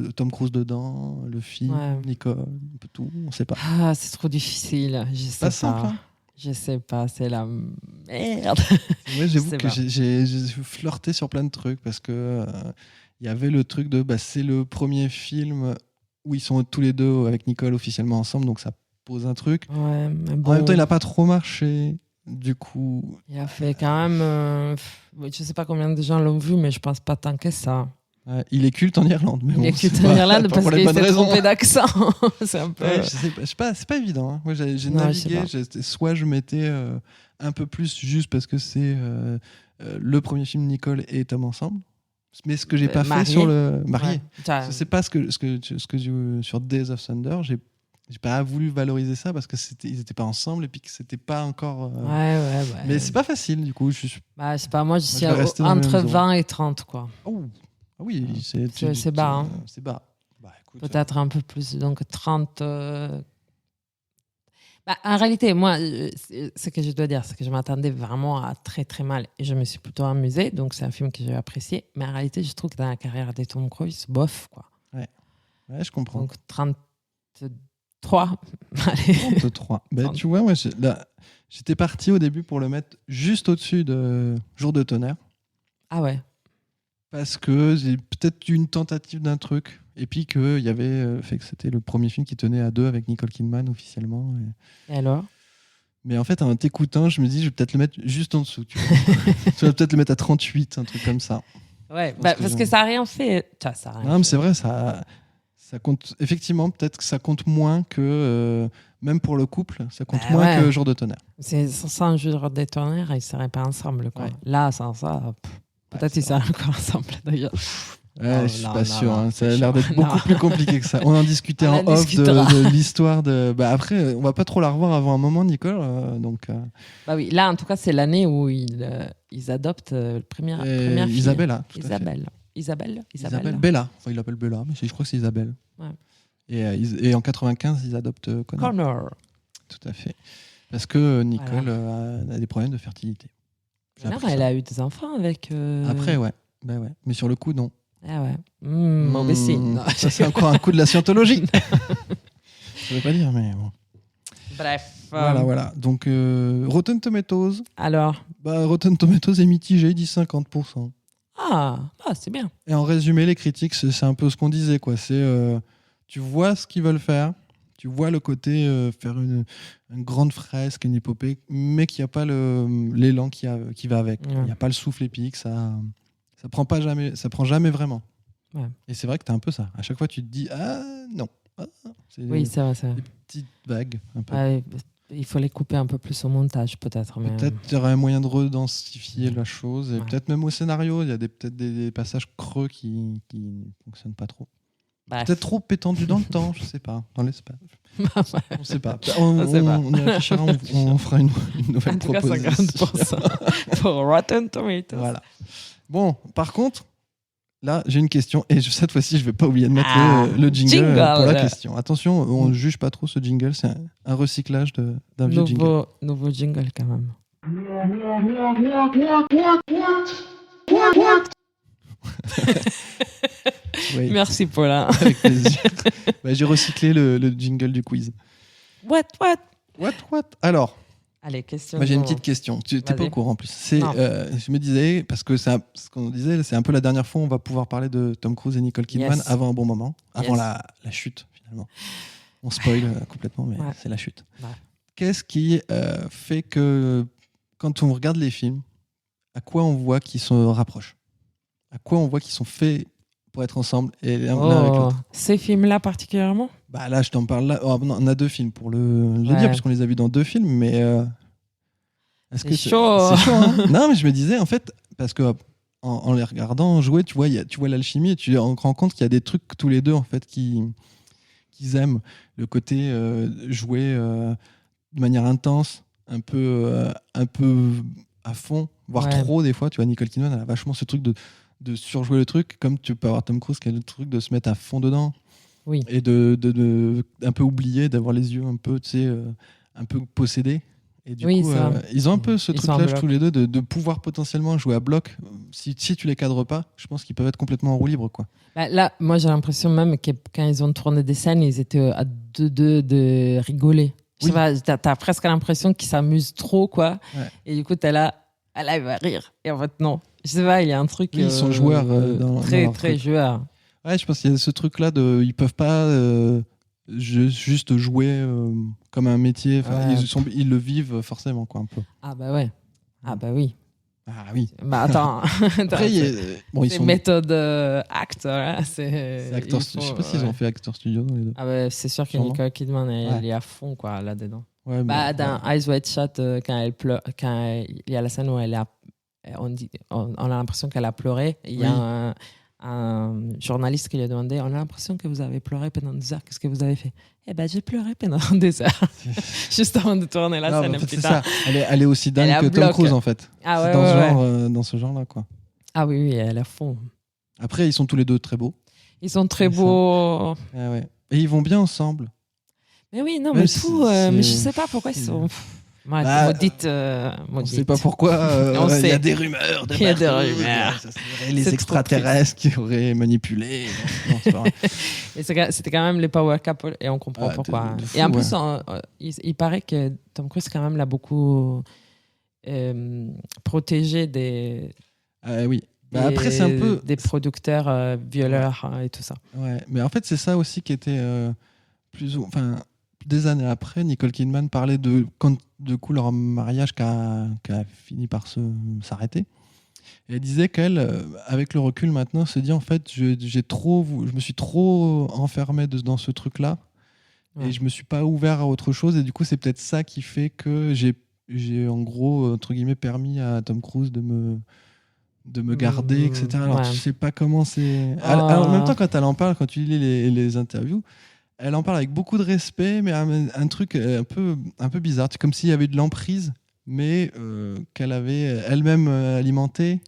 dedans, le film, Ouais. Nicole, un peu tout, on sait pas. Ah, c'est trop difficile. Je sais Pas pas. simple, hein. Je sais pas, c'est la merde. Moi, j'avoue sais que pas. j'ai flirté sur plein de trucs parce que il y avait le truc de c'est le premier film où ils sont tous les deux avec Nicole officiellement ensemble, donc ça pose un truc. Ouais, mais En bon. même temps, il a pas trop marché. Du coup, Il a fait quand même. Je sais pas combien de gens l'ont vu, mais je pense pas tant que ça. il est culte en Irlande. Mais Il bon, est culte c'est en pas- Irlande pas parce pour les qu'il bonnes s'est raisons. trompé d'accent. C'est un peu. Ouais, je sais pas, c'est pas évident. Hein. Moi, j'ai Non, je sais navigué. pas. Soit je mettais un peu plus juste parce que c'est le premier film Nicole et Tom ensemble. Mais ce que j'ai pas fait Marié. sur le marié. Ouais. Ça- C'est pas ce que sur Days of Thunder, j'ai pas voulu valoriser ça parce que ils étaient pas ensemble et puis que c'était pas encore. Ouais. Mais c'est pas facile du coup. Bah, je sais pas, moi, je suis vais rester dans les entre mêmes eaux. 20 et 30, quoi. Oh. Ah oui, C'est bas, hein. C'est bas. Bah, écoute, Peut-être un peu plus, donc 30. Bah, en réalité, moi, ce que je dois dire, c'est que je m'attendais vraiment à très très mal et je me suis plutôt amusée, donc c'est un film que j'ai apprécié. Mais en réalité, je trouve que dans la carrière de Tom Cruise, bof, quoi. Ouais, je comprends. Donc 33. Allez. 33. Ben, tu vois, moi, j'étais parti au début pour le mettre juste au-dessus de Jour de tonnerre. Ah ouais. Parce que j'ai peut-être eu une tentative d'un truc. Et puis qu'il y avait fait que c'était le premier film qui tenait à 2 avec Nicole Kidman officiellement. Et alors? Mais en fait, en t'écoutant, je me dis, je vais peut-être le mettre juste en dessous. Tu vois. Je vais peut-être le mettre à 38, un truc comme ça. Ouais, pense que parce que ça n'a rien fait. Ça a rien Non, mais fait. c'est vrai, ça compte. Effectivement, peut-être que ça compte moins que. Même pour le couple, ça compte Bah moins ouais. que Jour de tonnerre. C'est sans Jour de tonnerre, ils ne seraient pas ensemble, quoi. Ouais. Là, sans ça, peut-être ils seraient encore ensemble, d'ailleurs. Ouais, je suis non, pas non, sûr. non, Hein. Ça a c'est l'air chaud. d'être beaucoup Non. plus compliqué que ça. On en discutait On en en off discutera. de l'histoire de. Bah après, on va pas trop la revoir avant un moment, Nicole. Donc, Bah oui, là, en tout cas, c'est l'année où ils adoptent première fille. Isabella. Tout à fait. Isabelle. Bella. Enfin, il l'appelle Bella, mais je crois que c'est Isabelle. Ouais. Et en 95, ils adoptent Connor. Connor. Tout à fait. Parce que Nicole a des problèmes de fertilité. J'ai Non, appris elle ça. a eu des enfants avec. Après, ouais. Bah ouais. Mais sur le coup, non. Ah ouais. Mauvais signe. Non. Ça, c'est encore un coup de la scientologie. Je veux pas dire, mais bon. Bref. Voilà. Donc, Rotten Tomatoes. Alors. Rotten Tomatoes est mitigé, il dit 50%. C'est bien. Et en résumé, les critiques, c'est un peu ce qu'on disait, quoi. C'est tu vois ce qu'ils veulent faire, tu vois le côté faire une grande fresque, une épopée, mais qu'il n'y a pas l'élan qui va avec. Il Ouais. n'y a pas le souffle épique, ça prend jamais vraiment. Ouais. Et c'est vrai que tu as un peu ça. À chaque fois, tu te dis non. C'est Oui, c'est vrai. des petites vagues. Un peu. Ouais, il faut les couper un peu plus au montage, peut-être. Mais... Peut-être qu'il y aurait un moyen de redensifier la chose. Et Ouais. peut-être même au scénario, il y a peut-être des passages creux qui ne fonctionnent pas trop. Bref. Peut-être trop étendu dans le temps, je sais pas, dans l'espace. On sait pas. On sait pas. On y réfléchira, on fera une nouvelle En tout cas, proposition. 50% pour Rotten Tomatoes. Voilà. Bon, par contre, là, j'ai une question. Et cette fois-ci, je vais pas oublier de mettre le jingle pour la question. Attention, on ne juge pas trop ce jingle. C'est un recyclage d'un vieux jingle. Nouveau jingle, quand même. Oui, Merci, Paulin. avec plaisir. J'ai recyclé le jingle du quiz. What? What? Alors, Allez, question. moi j'ai une petite question. Tu n'es pas Vas-y. au courant en plus. Non. Je me disais, parce que ce qu'on disait, c'est un peu la dernière fois où on va pouvoir parler de Tom Cruise et Nicole Kidman Yes. avant un bon moment, avant Yes. la chute finalement. On spoil complètement, mais Ouais. c'est la chute. Ouais. Qu'est-ce qui fait que quand on regarde les films, à quoi on voit qu'ils se rapprochent? À quoi on voit qu'ils sont faits pour être ensemble et l'un avec l'autre? Ces films-là particulièrement? Bah là, je t'en parle là. Oh, non, on a deux films pour le Ouais. dire, puisqu'on les a vus dans deux films, mais est-ce C'est chaud. C'est chaud, hein. Non, mais je me disais, en fait, parce que en les regardant jouer, tu vois l'alchimie et tu te rends compte qu'il y a des trucs tous les deux, en fait, qu'ils aiment. Le côté jouer de manière intense, un peu à fond, voire Ouais. trop des fois. Tu vois, Nicole Kidman, elle a vachement ce truc de surjouer le truc, comme tu peux avoir Tom Cruise qui a le truc de se mettre à fond dedans. Oui. Et de un peu oublier, d'avoir les yeux un peu, tu sais, un peu possédés. Et du Oui, coup, ça. ils ont un peu ce Ils sont en truc-là, bloc. tous les deux, de pouvoir potentiellement jouer à bloc. Si tu les cadres pas, je pense qu'ils peuvent être complètement en roue libre, quoi. Bah, là, moi, j'ai l'impression même que quand ils ont tourné des scènes, ils étaient à deux de rigoler. Je sais Oui. pas, t'as presque l'impression qu'ils s'amusent trop, quoi. Ouais. Et du coup, t'es là, ah là, il va rire. Et en fait, non. Je sais pas, il y a un truc. Oui, ils sont joueurs, dans très, leur très truc. joueurs. Ouais, je pense qu'il y a ce truc-là ils peuvent pas juste jouer comme un métier. Enfin, Ouais. ils le vivent forcément, quoi, un peu. Ah bah ouais. Ah bah oui. Ah oui. Bah attends. Après, bon, ils c'est sont. méthode acteur. Hein, C'est Actors il faut- Je sais pas s'ils ouais. ont fait Actors Studio dans les deux. Ah bah, c'est sûr que Sûrement. Nicole Kidman, elle Ouais. est à fond, quoi, là-dedans. Ouais, Bah, mais- dans Eyes Wide Shut, quand elle pleure, il y a la scène où on a l'impression qu'elle a pleuré. Il y a un journaliste qui lui a demandé, on a l'impression que vous avez pleuré pendant 2 heures. Qu'est-ce que vous avez fait? Eh ben, j'ai pleuré pendant 2 heures. Juste avant de tourner la Non, scène. mais en fait, c'est putain. ça. Elle est aussi Elle est dingue à que Tom bloc. Cruise, en fait. Ah C'est ouais, dans, ouais, ce ouais. genre, dans ce genre-là, quoi. Ah oui, oui, elle est à fond. Après, ils sont tous les deux très beaux. Ils sont très C'est ça. beaux. Ah ouais. Et ils vont bien ensemble. Mais oui, non, Ouais, mais c'est- tout. c'est- Mais je sais pas pourquoi ils c'est- sont. Ouais, Bah, maudite. On ne maudite. sait pas pourquoi. On Il y a sait. des rumeurs. Il y a des partout. rumeurs. Ça serait les C'est trop extraterrestres qui auraient manipulé. Non, c'est pas vrai. Et c'était quand même les power couple et on comprend Ah, pourquoi. de fou, Et en plus, ouais. il paraît que Tom Cruise quand même l'a beaucoup protégé des, Ah oui. Bah, après, c'est un peu. des producteurs violeurs et tout ça. Ouais. Mais en fait, c'est ça aussi qui était enfin, des années après, Nicole Kidman parlait de quand du coup leur mariage qui a fini par s'arrêter. Et elle disait qu'elle, avec le recul maintenant, se dit en fait, je me suis trop enfermé dans ce truc-là Ouais. et je me suis pas ouvert à autre chose. Et du coup, c'est peut-être ça qui fait que j'ai en gros entre guillemets permis à Tom Cruise de de me garder, etc. Alors ouais. tu sais pas comment c'est. Ah. Alors, en même temps, quand elle en parle, quand tu lis les interviews, elle en parle avec beaucoup de respect, mais un truc un peu bizarre. C'est comme s'il y avait de l'emprise, mais qu'elle avait elle-même alimenté.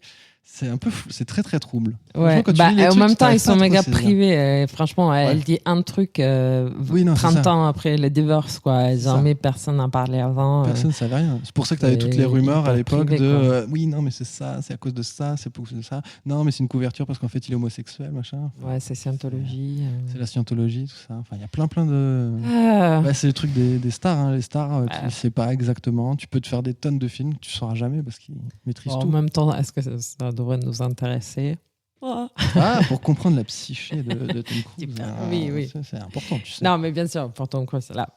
C'est un peu fou, c'est très très trouble. Ouais. Franchement, quand tu lis les En trucs, même temps, t'arrives ils pas à sont trop méga saisir. privés. Franchement, elle Ouais. dit un truc Oui, non, c'est 30 ça. ans après le divorce, quoi. C'est ça. Jamais personne n'en parlait avant. Personne ne savait rien. C'est pour ça que tu avais toutes les c'est rumeurs à hyper l'époque privé, de quoi. oui, non, mais c'est ça, c'est à cause de ça, c'est pour ça. Non, mais c'est une couverture parce qu'en fait, il est homosexuel, machin. Ouais, c'est scientologie. C'est la scientologie, tout ça. Enfin, il y a plein de. Ah. Ouais, c'est le truc des stars. Hein. Les stars, tu Ouais. ne sais pas exactement. Tu peux te faire des tonnes de films, tu ne sauras jamais parce qu'ils maîtrisent Bon, en tout. même temps, est-ce que ça devrait nous intéresser? Ah, pour comprendre la psyché de Tom Cruise. Super. Oui, oui. C'est important, tu sais. Non, mais bien sûr, pour Tom Cruise, là.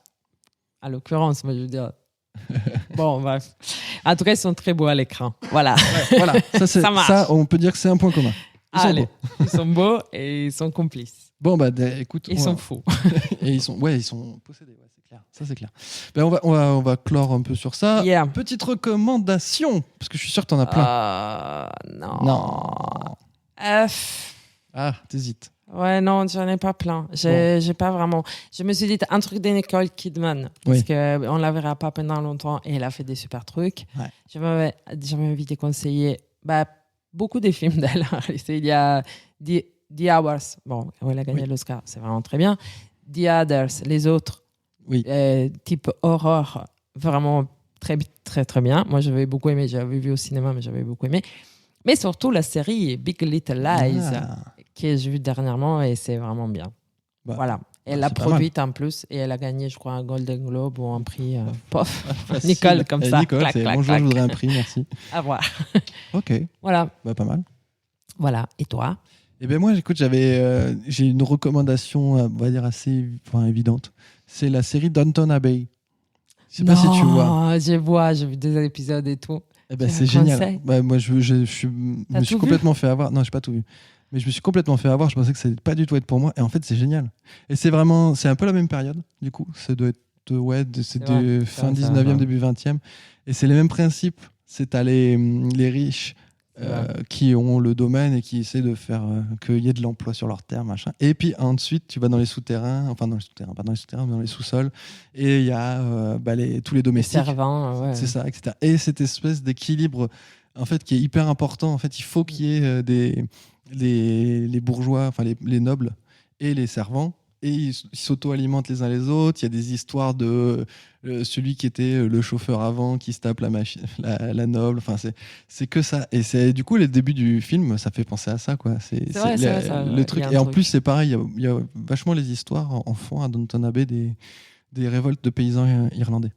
À l'occurrence, moi, je veux dire. Bon, bref. En tout cas, ils sont très beaux à l'écran. Voilà. Ouais, voilà, Ça marche. ça, on peut dire que c'est un point commun. Ils sont Allez. beaux. Ils sont beaux et ils sont complices. Bon, bah, écoute. Ils sont fous. Et ils sont possédés, ouais, c'est clair. Ça, c'est clair. Ben, on va clore un peu sur ça. Yeah. Petite recommandation, parce que je suis sûr que t'en as plein. Non. Non. Euh, Ah, t'hésites. Ouais, non, j'en ai pas plein. J'ai pas vraiment. Je me suis dit un truc de Nicole Kidman parce Oui. que on la verra pas pendant longtemps et elle a fait des super trucs. Ouais. J'avais envie de conseiller beaucoup des films d'elle. Il y a The Hours. Bon, elle a gagné Oui. l'Oscar, c'est vraiment très bien. The Others, les autres, Oui. type horreur, vraiment très très très bien. Moi, j'avais beaucoup aimé. J'avais vu au cinéma, mais j'avais beaucoup aimé. Mais surtout la série Big Little Lies, Ah. que j'ai vu dernièrement et c'est vraiment bien. Bah, Voilà. Elle l'a c'est pas produite en plus et elle a gagné, je crois, un Golden Globe ou un prix. Pof. Facile. Nicole, comme ça. Nicole, Clac, c'est clac, bonjour, clac. je voudrais un prix, merci. À voir. Ok, Voilà. bah, pas mal. Voilà. Et toi? Et ben moi, écoute, j'ai une recommandation, on va dire assez évidente. C'est la série Downton Abbey. Je sais pas si tu vois. J'ai vu des épisodes et tout. Eh ben, Tu c'est me génial. conseilles Bah, moi, je me suis tout complètement fait avoir. Non, j'ai pas tout vu. Mais je me suis complètement fait avoir. Je pensais que ça allait pas du tout être pour moi. Et en fait, c'est génial. Et c'est un peu la même période, du coup. Ça doit être, c'est vrai, de ça, fin ça 19e, va. début 20e. Et c'est les mêmes principes. C'est à les riches qui ont le domaine et qui essaient de faire qu'il y ait de l'emploi sur leur terre, machin. Et puis ensuite, tu vas dans les souterrains, pas dans les souterrains, mais dans les sous-sols. Et il y a tous les Les domestiques. servants, ouais. C'est ça, etc. Et cette espèce d'équilibre, en fait, qui est hyper important. En fait, il faut qu'il y ait les bourgeois, enfin les nobles et les servants. Et ils s'auto-alimentent les uns les autres. Il y a des histoires de celui qui était le chauffeur avant qui se tape la noble. Enfin, c'est que ça. Et c'est du coup les débuts du film, ça fait penser à ça, quoi. C'est vrai, ça, le truc. il y a un Et en truc. plus, c'est pareil. Il y a vachement les histoires en fond à Downton Abbey des révoltes de paysans irlandais.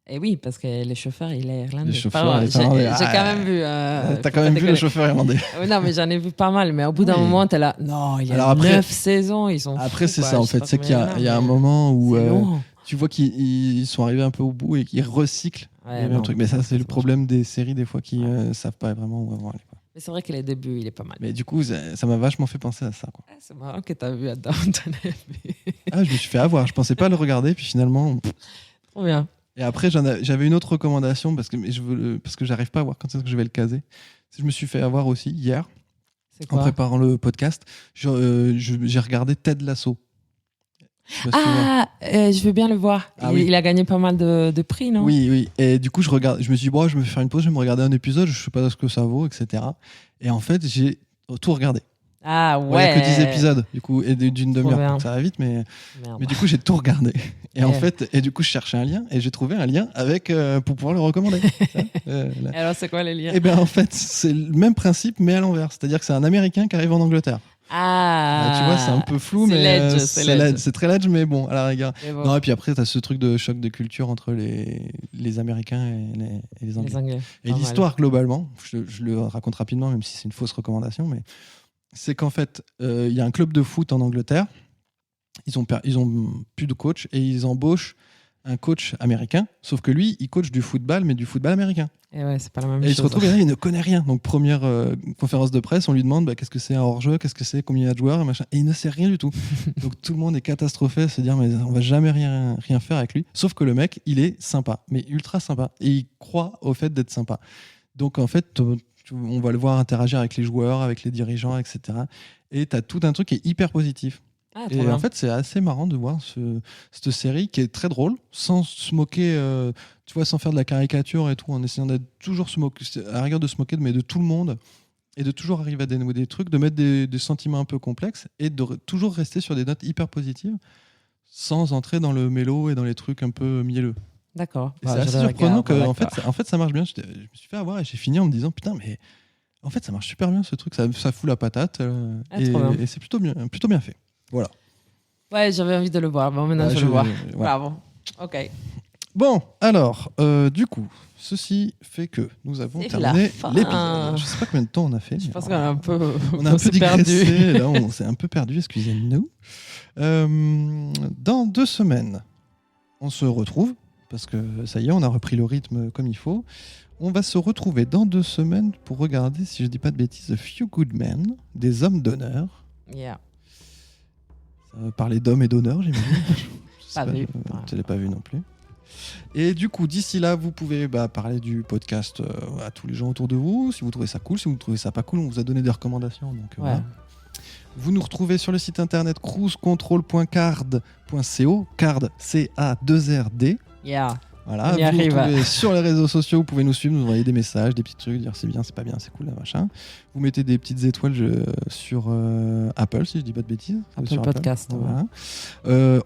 Et oui, parce que le chauffeur, il est irlandais. Le chauffeur Pardon, est irlandais. J'ai quand Ah, même vu. T'as quand même vu le chauffeur irlandais. Non, mais j'en ai vu pas mal. Mais au bout d'un Oui. moment, t'es là. Non, il y a Alors après- 9 saisons. Ils sont Après, fous, c'est quoi. ça, en Je sais fait. pas C'est qu'il y combien a, il y a un mais moment où c'est long. tu vois qu'ils sont arrivés un peu au bout et qu'ils recyclent Ouais, les mêmes non. trucs. Mais ça, c'est le C'est problème des séries, des fois, qui savent pas vraiment où vont aller. Quoi. Mais c'est vrai que les débuts, il est pas mal. Mais du coup, ça m'a vachement fait penser à ça. Quoi. Ah, c'est marrant que t'as vu à Downton Abbey. Ah, je me suis fait avoir. Je pensais pas le regarder, puis finalement. Trop bien. Et après, j'avais une autre recommandation parce que j'arrive pas à voir quand est-ce que je vais le caser. Je me suis fait avoir aussi hier, C'est en quoi? préparant le podcast. J'ai regardé Ted Lasso. Je sais pas si tu vois. Ah, je veux bien le voir. Ah oui. Il a gagné pas mal de prix, non? Oui, oui. Et du coup, je me suis dit, bon, je vais me faire une pause, je vais me regarder un épisode, je sais pas ce que ça vaut, etc. Et en fait, j'ai tout regardé. Ah Bon, il ouais. n'y a que 10 épisodes, du coup, et d'une Trop demi-heure. bien. Donc ça va vite, mais Merde. du coup, j'ai tout regardé. Et en Ouais. fait, et du coup, je cherchais un lien, et j'ai trouvé un lien avec, pour pouvoir le recommander. Et alors, c'est quoi les liens? Et bien, en fait, c'est le même principe, mais à l'envers. C'est-à-dire que c'est un Américain qui arrive en Angleterre. Ah. Tu vois, c'est un peu flou, C'est mais ledge, c'est ledge. c'est très ledge, mais bon, à la rigueur. Mais bon, Non, et puis après, tu as ce truc de choc de culture entre les Américains et les Anglais. les Anglais. Et Pas mal. l'histoire, globalement, je le raconte rapidement, même si c'est une fausse recommandation, mais c'est qu'en fait, il y a un club de foot en Angleterre. Ils ont plus de coach et ils embauchent un coach américain. Sauf que lui, il coach du football, mais du football américain. Et ouais, c'est pas la même Et il chose. se retrouve, et là, il ne connaît rien. Donc, première conférence de presse, on lui demande qu'est-ce que c'est un hors-jeu, qu'est-ce que c'est, combien il y a de joueurs, et machin. Et il ne sait rien du tout. Donc, tout le monde est catastrophé à se dire, mais on va jamais rien faire avec lui. Sauf que le mec, il est sympa, mais ultra sympa. Et il croit au fait d'être sympa. Donc, en fait, tu on va le voir interagir avec les joueurs, avec les dirigeants, etc. Et tu as tout un truc qui est hyper positif. Ah, trop Et bien. en fait, c'est assez marrant de voir cette série qui est très drôle, sans se moquer, tu vois, sans faire de la caricature et tout, en essayant d'être toujours à la rigueur de se moquer mais de tout le monde, et de toujours arriver à dénouer des trucs, de mettre des sentiments un peu complexes, et de toujours rester sur des notes hyper positives, sans entrer dans le mélo et dans les trucs un peu mielleux. D'accord. Et Bah, c'est assez je le surprenant regarde, que d'accord. en fait, ça marche bien. Je me suis fait avoir et j'ai fini en me disant putain, mais en fait, ça marche super bien ce truc, ça fout la patate, Ah, trop bien. et c'est plutôt bien fait. Voilà. Ouais, j'avais envie de le voir. Bon, maintenant, Ouais, je le vois. voilà. Bravo. OK. Bon, alors, du coup, ceci fait que nous avons C'est terminé la fin. l'épisode. Je sais pas combien de temps on a fait. Je mais pense alors, qu'on a un peu, on a un peu s'est perdu. digressé, là, on s'est un peu perdu, excusez-nous. Dans 2 semaines, on se retrouve, parce que ça y est, on a repris le rythme comme il faut. On va se retrouver dans 2 semaines pour regarder, si je dis pas de bêtises, A Few Good Men, des hommes d'honneur. Yeah. Ça va parler d'hommes et d'honneur, j'imagine. Je sais Pas vu. Tu l'as pas vu non plus. Et du coup, d'ici là, vous pouvez parler du podcast à tous les gens autour de vous. Si vous trouvez ça cool, si vous trouvez ça pas cool, on vous a donné des recommandations. Donc, Ouais. voilà. Vous nous retrouvez sur le site internet cruisecontrol.card.co, card C-A-2-R-D. Yeah. Voilà, On y vous nous arrive. retrouvez sur les réseaux sociaux, vous pouvez nous suivre, nous envoyer des messages, des petits trucs, dire c'est bien, c'est pas bien, c'est cool, là, machin. Vous mettez des petites étoiles sur Apple, si je dis pas de bêtises. Apple Sur Podcast, Voilà.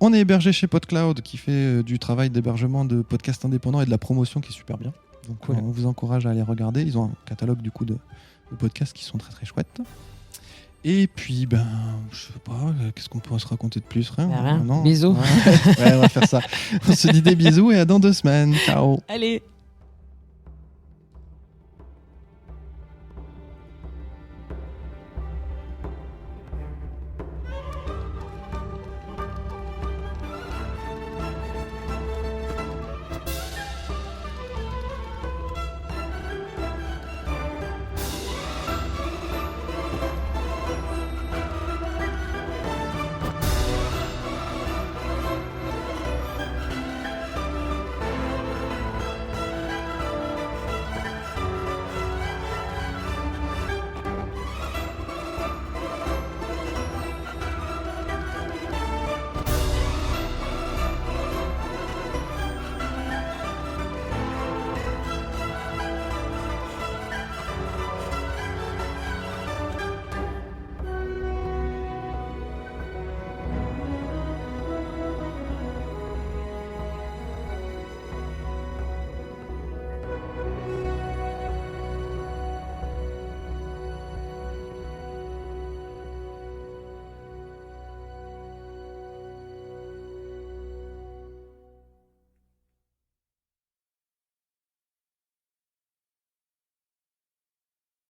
On est hébergé chez PodCloud, qui fait du travail d'hébergement de podcasts indépendants et de la promotion qui est super bien. Donc Cool. on vous encourage à aller regarder. Ils ont un catalogue du coup de podcasts qui sont très très chouettes. Et puis, je sais pas, qu'est-ce qu'on pourrait se raconter de plus? Rien. Non. Bisous. Ouais, on va faire ça. On se dit des bisous et à dans 2 semaines. Ciao. Allez.